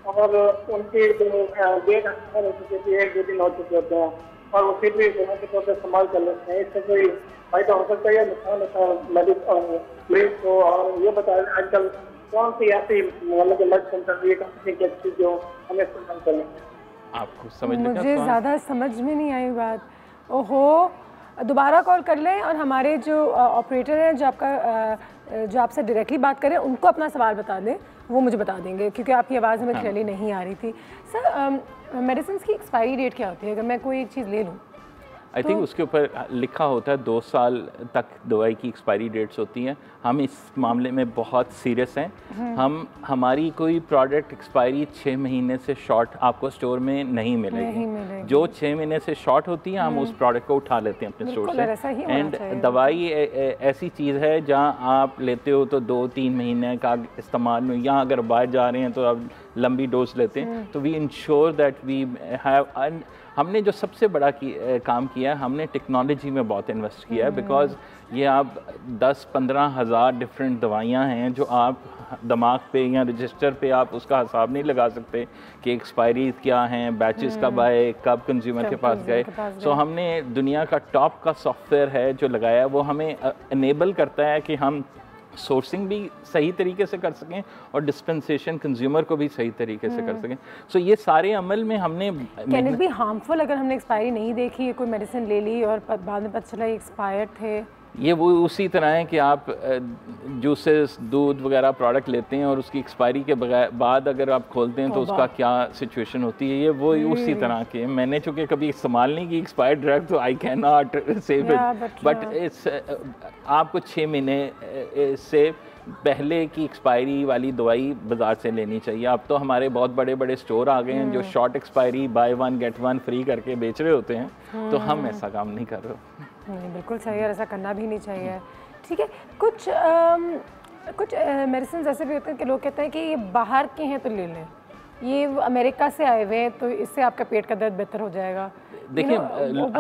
और उनकी डेट एक दो दिन हो चुके होते हैं और वो फिर भी दवा के तौर पर इस्तेमाल कर लेते हैं। इससे कोई फायदा हो सकता है या नुकसान होता है मरीज को? और ये बताया आजकल कौन सी ऐसी मतलब मेडिसिन चल रही है कंपनी की अच्छी जो हमें इस्तेमाल करें? आपको समझ मुझे ज़्यादा समझ में नहीं आई बात। ओहो, दोबारा कॉल कर लें और हमारे जो ऑपरेटर हैं जो आपसे डायरेक्टली बात करें उनको अपना सवाल बता दें, वो मुझे बता देंगे क्योंकि आपकी आवाज़ हमें क्लियरली नहीं आ रही थी। सर मेडिसिन की एक्सपायरी डेट क्या होती है अगर मैं कोई एक चीज़ ले लूँ? आई थिंक उसके ऊपर लिखा होता है 2 साल तक दवाई की एक्सपायरी डेट्स होती हैं। हम इस मामले में बहुत सीरियस हैं। हमारी कोई प्रोडक्ट एक्सपायरी 6 महीने से शॉर्ट आपको स्टोर में नहीं मिलेगी। जो 6 महीने से शॉर्ट होती है हम उस प्रोडक्ट को उठा लेते हैं अपने स्टोर से। एंड दवाई ऐसी चीज़ है जहाँ आप लेते हो तो 2-3 महीने का इस्तेमाल में, यहाँ अगर बाहर जा रहे हैं तो आप लंबी डोज लेते हैं। तो we ensure that we have, हमने जो सबसे बड़ा काम किया है, हमने टेक्नोलॉजी में बहुत इन्वेस्ट किया है। बिकॉज ये आप 10-15 हज़ार डिफरेंट दवाइयाँ हैं जो आप दिमाग पे या रजिस्टर पे आप उसका हिसाब नहीं लगा सकते कि एक्सपायरी क्या हैं, बैचेस कब आए, कब कंज्यूमर के पास गए। सो हमने दुनिया का टॉप का सॉफ्टवेयर है जो लगाया है, वो हमें इनेबल करता है कि हम सोर्सिंग भी सही तरीके से कर सकें और डिस्पेंसेशन कंज्यूमर को भी सही तरीके से कर सकें। सो ये सारे अमल में हमने कैन इट बी हार्मफुल अगर हमने एक्सपायरी नहीं देखी, कोई मेडिसिन ले ली और बाद में पता चला एक्सपायर्ड थे? ये वो उसी तरह है कि आप जूसेस, दूध वगैरह प्रोडक्ट लेते हैं और उसकी एक्सपायरी के बाद अगर आप खोलते हैं तो उसका क्या सिचुएशन होती है, ये वो उसी तरह के। मैंने चूँकि कभी इस्तेमाल नहीं की एक्सपायर्ड ड्रग तो I can not save it, but it's आपको 6 महीने से पहले की एक्सपायरी वाली दवाई बाज़ार से लेनी चाहिए। अब तो हमारे बहुत बड़े बड़े स्टोर आ गए हैं जो short expiry buy 1 get 1 free करके बेच रहे होते हैं, तो हम ऐसा काम नहीं कर रहे। नहीं बिल्कुल सही है, ऐसा करना भी नहीं चाहिए। ठीक है, कुछ मेडिसिन ऐसे भी होते हैं कि लोग कहते हैं कि ये बाहर के हैं तो ले लें, ये अमेरिका से आए हुए हैं तो इससे आपका पेट का दर्द बेहतर हो जाएगा। देखिए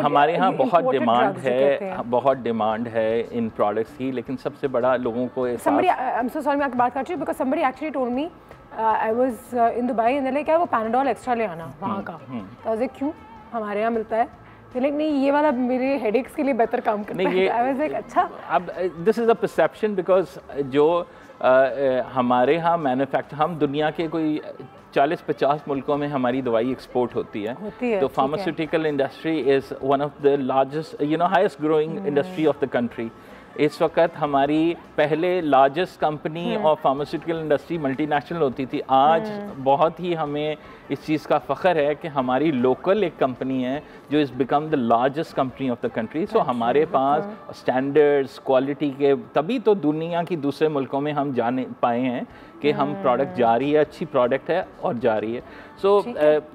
हमारे यहाँ बहुत डिमांड है इन प्रोडक्ट्स की, लेकिन सबसे बड़ा लोगों को somebody, I'm so sorry मैं आपकी बात कर रही हूँ because somebody actually told me I was in Dubai and they're like क्या वो पैनाडोल एक्स्ट्रा ले आना वहाँ का, तो मुझे क्यों हमारे यहाँ मिलता है, लेकिन नहीं ये वाला मेरे हेडेक्स के लिए बेहतर काम करता है। I was like अच्छा। अब this is a perception because जो हमारे यहाँ मैन्युफैक्चर, हम दुनिया के कोई 40-50 मुल्कों में हमारी दवाई एक्सपोर्ट होती है। तो pharmaceutical industry is one of the largest highest growing industry of the country. इस वक्त हमारी पहले लार्जेस्ट कंपनी और फार्मास्यूटिकल इंडस्ट्री मल्टीनेशनल होती थी, आज बहुत ही हमें इस चीज़ का फ़ख्र है कि हमारी लोकल एक कंपनी है जो is become the largest company of the country. So हमारे पास स्टैंडर्ड्स क्वालिटी के, तभी तो दुनिया की दूसरे मुल्कों में हम जाने पाए हैं कि हम प्रोडक्ट जा रही है, अच्छी प्रोडक्ट है और जा रही है। सो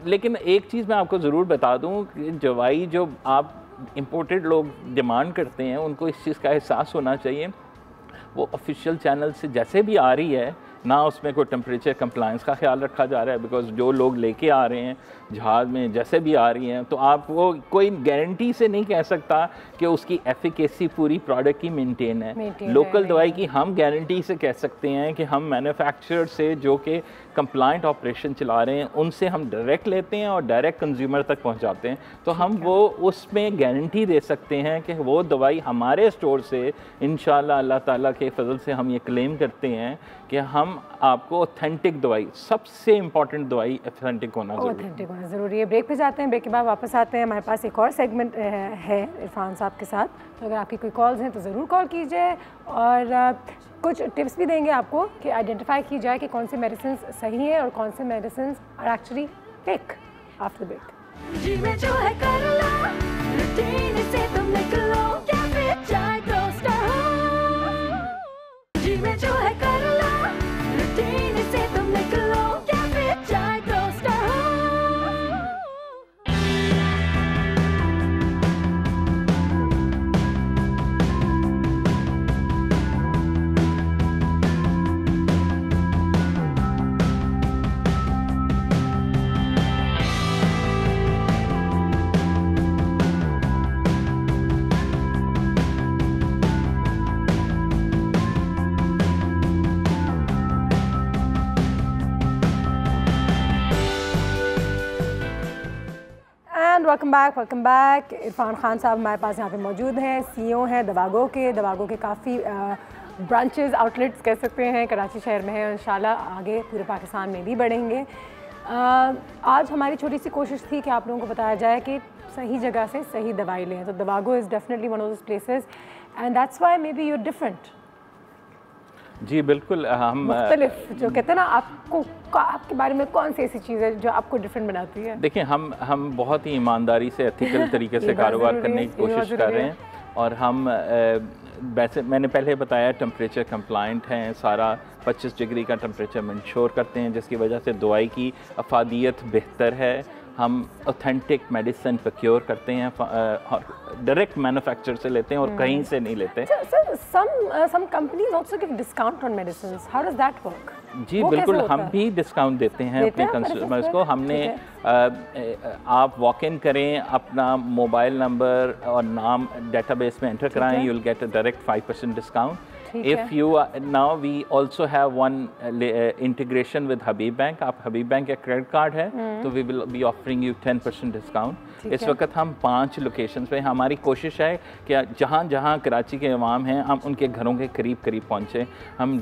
लेकिन एक चीज़ मैं आपको ज़रूर बता दूँ कि दवाई जो आप इम्पोर्टेड लोग डिमांड करते हैं उनको इस चीज़ का एहसास होना चाहिए, वो ऑफिशियल चैनल से जैसे भी आ रही है ना उसमें कोई टेम्परेचर कंप्लायंस का ख्याल रखा जा रहा है, बिकॉज जो लोग लेके आ रहे हैं जहाज़ में जैसे भी आ रही हैं, तो आप वो कोई गारंटी से नहीं कह सकता कि उसकी एफिकेसी पूरी प्रोडक्ट की मेंटेन है। लोकल दवाई की हम गारंटी से कह सकते हैं कि हम मैन्युफैक्चरर से जो कि कंप्लाइंट ऑपरेशन चला रहे हैं उनसे हम डायरेक्ट लेते हैं और डायरेक्ट कंज्यूमर तक पहुंचाते हैं, तो हम वो उसमें गारंटी दे सकते हैं कि वो दवाई हमारे स्टोर से इंशाल्लाह अल्लाह ताला के फजल से हम ये क्लेम करते हैं कि हम आपको ऑथेंटिक दवाई, सबसे इम्पॉर्टेंट दवाई ऑथेंटिक होना ज़रूरी है। ब्रेक पे जाते हैं, ब्रेक के बाद वापस आते हैं। हमारे पास एक और सेगमेंट है इरफान साहब के साथ, तो अगर आपकी कोई कॉल्स हैं तो ज़रूर कॉल कीजिए और कुछ टिप्स भी देंगे आपको कि आइडेंटिफाई की जाए कि कौन सी मेडिसिन सही है और कौन से medicine are actually fake. After break जी में जो है कर लो, रूटीन से तुम निकलो, क्या फिर चाय टोस्टर हो। जी में जो है कर लो, रूटीन से तुम निकलो, क्या फिर चाय टोस्टर हो। Welcome back. इरफान खान साहब हमारे पास यहाँ पे मौजूद हैं, सीईओ हैं दवागो के काफ़ी ब्रांचेस, आउटलेट्स कह सकते हैं कराची शहर में है, इंशाल्लाह आगे पूरे पाकिस्तान में भी बढ़ेंगे। आज हमारी छोटी सी कोशिश थी कि आप लोगों को बताया जाए कि सही जगह से सही दवाई लें, तो Dawago is definitely one of those places and that's why maybe you different. जी बिल्कुल, हम मुख्तलिफ जो कहते हैं ना, आपके बारे में कौन सी ऐसी चीज़ है जो आपको डिफरेंट बनाती है? देखिए, हम बहुत ही ईमानदारी से एथिकल तरीके से कारोबार करने की कोशिश कर रहे हैं और हम वैसे मैंने पहले बताया टेम्परेचर कंप्लाइंट हैं, सारा 25 डिग्री का टेम्परेचर इंश्योर करते हैं, जिसकी वजह से दवाई की अफादियत बेहतर है। हम ऑथेंटिक मेडिसिन प्रोक्योर करते हैं और डायरेक्ट मैन्युफैक्चरर से लेते हैं और कहीं से नहीं लेते। Some companies also give discount on medicines. How does that work? जी बिल्कुल, हम भी डिस्काउंट देते हैं अपने कंज्यूमर्स को। हमने आप वॉक इन करें, अपना मोबाइल नंबर और नाम डेटाबेस में एंटर कराएं, you will get a direct 5% discount. If you now we also have one integration with Habib Bank. आप Habib Bank का क्रेडिट कार्ड है तो we will be offering you 10% discount. इस वक्त हम 5 लोकेशंस पे, हमारी कोशिश है कि जहाँ जहाँ कराची के अवाम हैं हम उनके घरों के करीब करीब पहुँचे। हम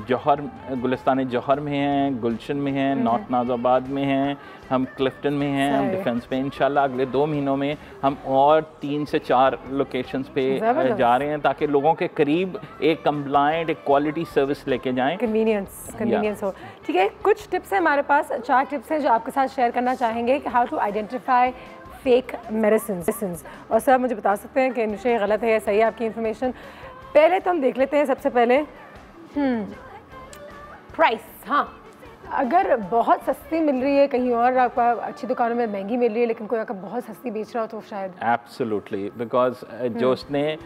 जौहर, गुलिस्तान जौहर में हैं, गुलशन में हैं, नॉर्थ नाज़ाबाद में हैं, हम क्लिफ्टन में हैं, हम डिफेंस पे इंशाल्लाह अगले 2 महीनों में हम और 3 से 4 लोकेशंस पे जा रहे हैं ताकि लोगों के करीब एक कंप्लाइंट, एक क्वालिटी सर्विस लेके जाएं, कन्वीनियंस हो। ठीक है, कुछ टिप्स हैं हमारे पास, 4 टिप्स हैं जो आपके साथ शेयर करना चाहेंगे कि how to identify fake medicine. और सर मुझे बता सकते हैं कि निश्चय गलत है या सही है आपकी इन्फॉर्मेशन? पहले तो हम देख लेते हैं सबसे पहले प्राइस। हाँ, अगर बहुत सस्ती मिल रही है कहीं और, आपको अच्छी दुकानों में महंगी मिल रही है लेकिन कोई आपका बहुत सस्ती बेच रहा हो तो शायद एब्सोल्युटली, बिकॉज जो उसने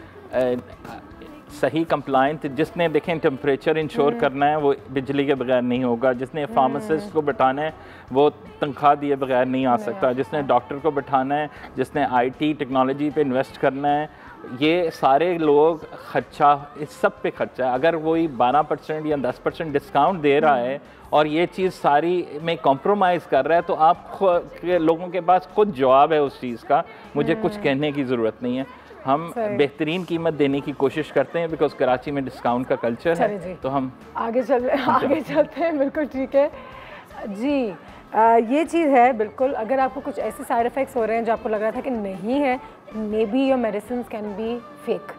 सही कंप्लाइंट, जिसने देखें टेम्परेचर इंश्योर करना है वो बिजली के बगैर नहीं होगा, जिसने फार्मासिस्ट को बैठाना है वो तनख्वाह दिए बगैर नहीं आ सकता, जिसने डॉक्टर को बैठाना है, जिसने आईटी टेक्नोलॉजी पे इन्वेस्ट करना है, ये सारे लोग खर्चा, इस सब पे खर्चा है। अगर वही 12% या 10% डिस्काउंट दे रहा है और ये चीज़ सारी में कॉम्प्रोमाइज़ कर रहा है तो आप लोगों के पास खुद जवाब है उस चीज़ का, मुझे कुछ कहने की ज़रूरत नहीं है। हम बेहतरीन कीमत देने की कोशिश करते हैं बिकॉज कराची में डिस्काउंट का कल्चर है, तो हम आगे चलते हैं। बिल्कुल ठीक है जी, ये चीज़ है बिल्कुल। अगर आपको कुछ ऐसे साइड इफ़ेक्ट्स हो रहे हैं जो आपको लग रहा था कि नहीं है, may be your medicine can be fake,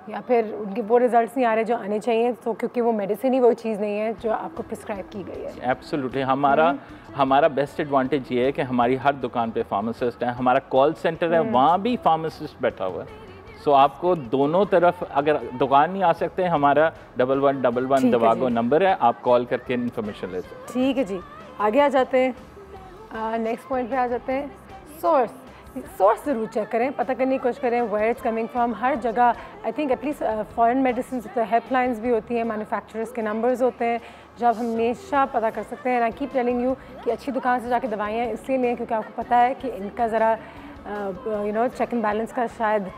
या फिर उनके वो रिजल्ट्स नहीं आ रहे जो आने चाहिए, तो क्योंकि वो मेडिसिन ही वो चीज़ नहीं है जो आपको प्रिस्क्राइब की गई है। एब्सोल्युटली, हमारा बेस्ट एडवांटेज ये है कि हमारी हर दुकान पे फार्मासिस्ट है, हमारा कॉल सेंटर है, वहाँ भी फार्मासिस्ट बैठा हुआ है। सो आपको दोनों तरफ, अगर दुकान नहीं आ सकते, हमारा 1111 दवागो नंबर है, आप कॉल करके इन्फॉर्मेशन ले सकते हैं। ठीक है जी, आगे आ जाते हैं, नेक्स्ट पॉइंट पे आ जाते हैं, सोर्स। सोर्स ज़रूर चेक करें, पता करने की कोशिश करें वेयर इट्स कमिंग फ्रॉम। हर जगह I think at least foreign medicine तो हेल्पलाइंस भी होती हैं, मैन्युफैक्चरर्स के नंबर्स होते हैं जब हम हमेशा पता कर सकते हैं। आई कीप टेलिंग यू कि अच्छी दुकान से जाके दवाइयाँ इसलिए लें क्योंकि आपको पता है कि इनका ज़रा चेक एंड बैलेंस का शायद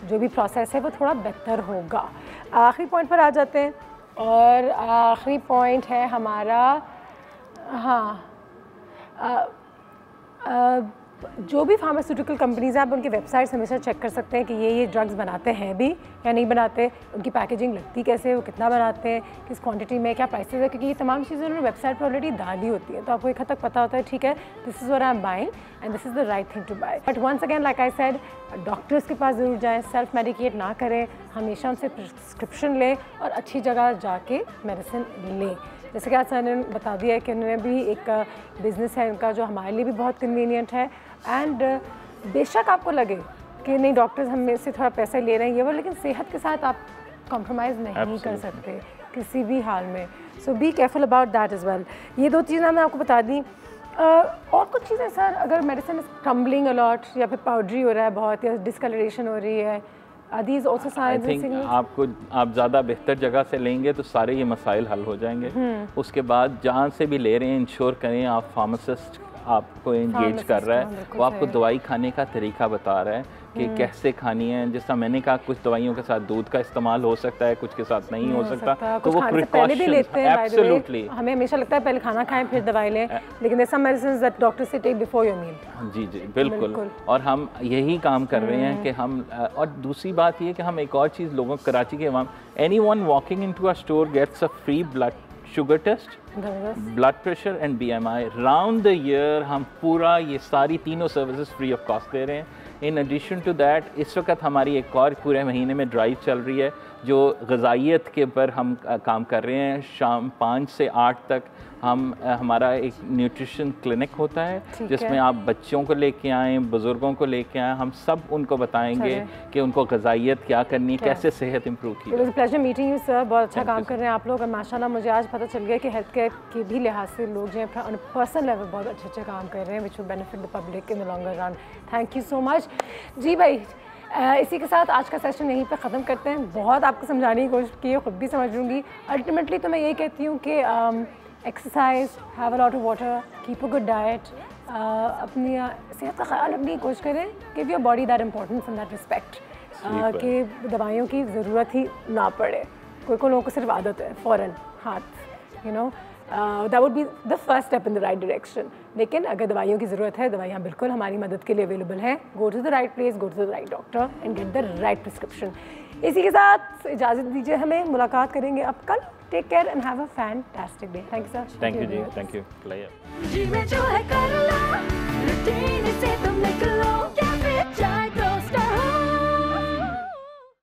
जो भी प्रोसेस है वो थोड़ा बेहतर होगा। आखिरी पॉइंट पर आ जाते हैं और आखिरी पॉइंट है हमारा, जो भी फार्मास्यूटिकल कंपनीज़ हैं आप उनकी वेबसाइट्स हमेशा चेक कर सकते हैं कि ये ड्रग्स बनाते हैं भी या नहीं बनाते, उनकी पैकेजिंग लगती कैसे, वो कितना बनाते हैं, किस क्वांटिटी में, क्या प्राइसेस है, क्योंकि ये तमाम चीज़ें उन्होंने वेबसाइट पर ऑलरेडी डाली होती है, तो आपको एक हद तक पता होता है ठीक है this is what I am buying and this is the right thing to buy. But once again like I said, doctors के पास ज़रूर जाएँ, सेल्फ मेडिकेट ना करें, हमेशा उनसे प्रिस्क्रिप्शन लें और अच्छी जगह जाके मेडिसिन लें। जैसे कि आज सर ने बता दिया है कि उन्होंने भी एक बिज़नेस है उनका जो हमारे लिए भी बहुत कन्वीनियंट है एंड बेशक आपको लगे कि नहीं डॉक्टर्स हम से थोड़ा पैसा ले रहे हैं ये वो, लेकिन सेहत के साथ आप कॉम्प्रोमाइज़ नहीं कर सकते किसी भी हाल में। So be careful about that is well. ये 2 चीज़ें मैंने आपको बता दी। और कुछ चीज़ें सर, अगर मेडिसिन इज क्रम्बलिंग अलॉट या फिर पाउडरी हो रहा है बहुत या डिस्कलरेशन हो रही है, these also signs and signals? आप ज़्यादा बेहतर जगह से लेंगे तो सारे ये मसाइल हल हो जाएंगे। उसके बाद जहाँ से भी ले रहे हैं इंश्योर करें आप फार्मासिस्ट आपको इंगेज कर रहा है, वो आपको दवाई खाने का तरीका बता रहा है कि कैसे खानी है। जैसा मैंने कहा कुछ दवाइयों के साथ दूध का इस्तेमाल हो सकता है, कुछ के साथ नहीं हो सकता, तो वो प्रिकॉशन एब्सोल्युटली। हमें हमेशा लगता है पहले खाना खाएं फिर दवाई लें, लेकिन there some medicines that doctor से टेक बिफोर योर मील। जी जी बिल्कुल। और हम यही काम कर रहे हैं कि हम, और दूसरी बात ये कि हम एक और चीज़ लोगों कराची के अवाम, anyone walking into a store gets a free blood sugar test, blood pressure and BMI round the year. हम पूरा ये सारी तीनों सर्विसेज फ्री ऑफ कॉस्ट दे रहे हैं। इन एडिशन टू दैट इस वक्त हमारी एक और पूरे महीने में ड्राइव चल रही है जो ग़िज़ाइयत के ऊपर हम काम कर रहे हैं। शाम 5 से 8 तक हमारा एक न्यूट्रिशन क्लिनिक होता है जिसमें आप बच्चों को लेके आएँ, बुज़ुर्गों को लेके आएँ, हम सब उनको बताएंगे कि उनको ग़िज़ाइयत क्या करनी है, कैसे सेहत इम्प्रूव की। It was a pleasure meeting you sir, बहुत अच्छा काम कर रहे हैं आप लोग और माशाल्लाह मुझे आज पता चल गया कि हेल्थ केयर के भी लिहाज से लोग जो है ऑन पर्सनल लेवल बहुत अच्छे काम कर रहे हैं which will benefit the public in the longer run. Thank you so much. जी भाई, इसी के साथ आज का सेशन यहीं पे ख़त्म करते हैं। बहुत आपको समझाने की कोशिश की है, ख़ुद भी समझ लूँगी। अल्टीमेटली तो मैं यही कहती हूँ कि exercise, have a lot of water, keep a good diet, अपनी सेहत का ख्याल रखने की कोशिश करें, give your body that importance in that respect कि दवाइयों की ज़रूरत ही ना पड़े। कोई लोगों को सिर्फ आदत है फ़ौरन हाथ, you know, that would be the first step in the right direction. लेकिन अगर दवाइयों की ज़रूरत है, दवाइयाँ बिल्कुल हमारी मदद के लिए अवेलेबल हैं। Go to the right place, go to the right doctor and get the right prescription. इसी के साथ इजाज़त दीजिए हमें, मुलाकात करेंगे अब कल। Take care and have a fantastic day. Thank you sir. Thank you जी, थैंक यू। जी में जो है कर लो, रूटीन से तुम निकलो।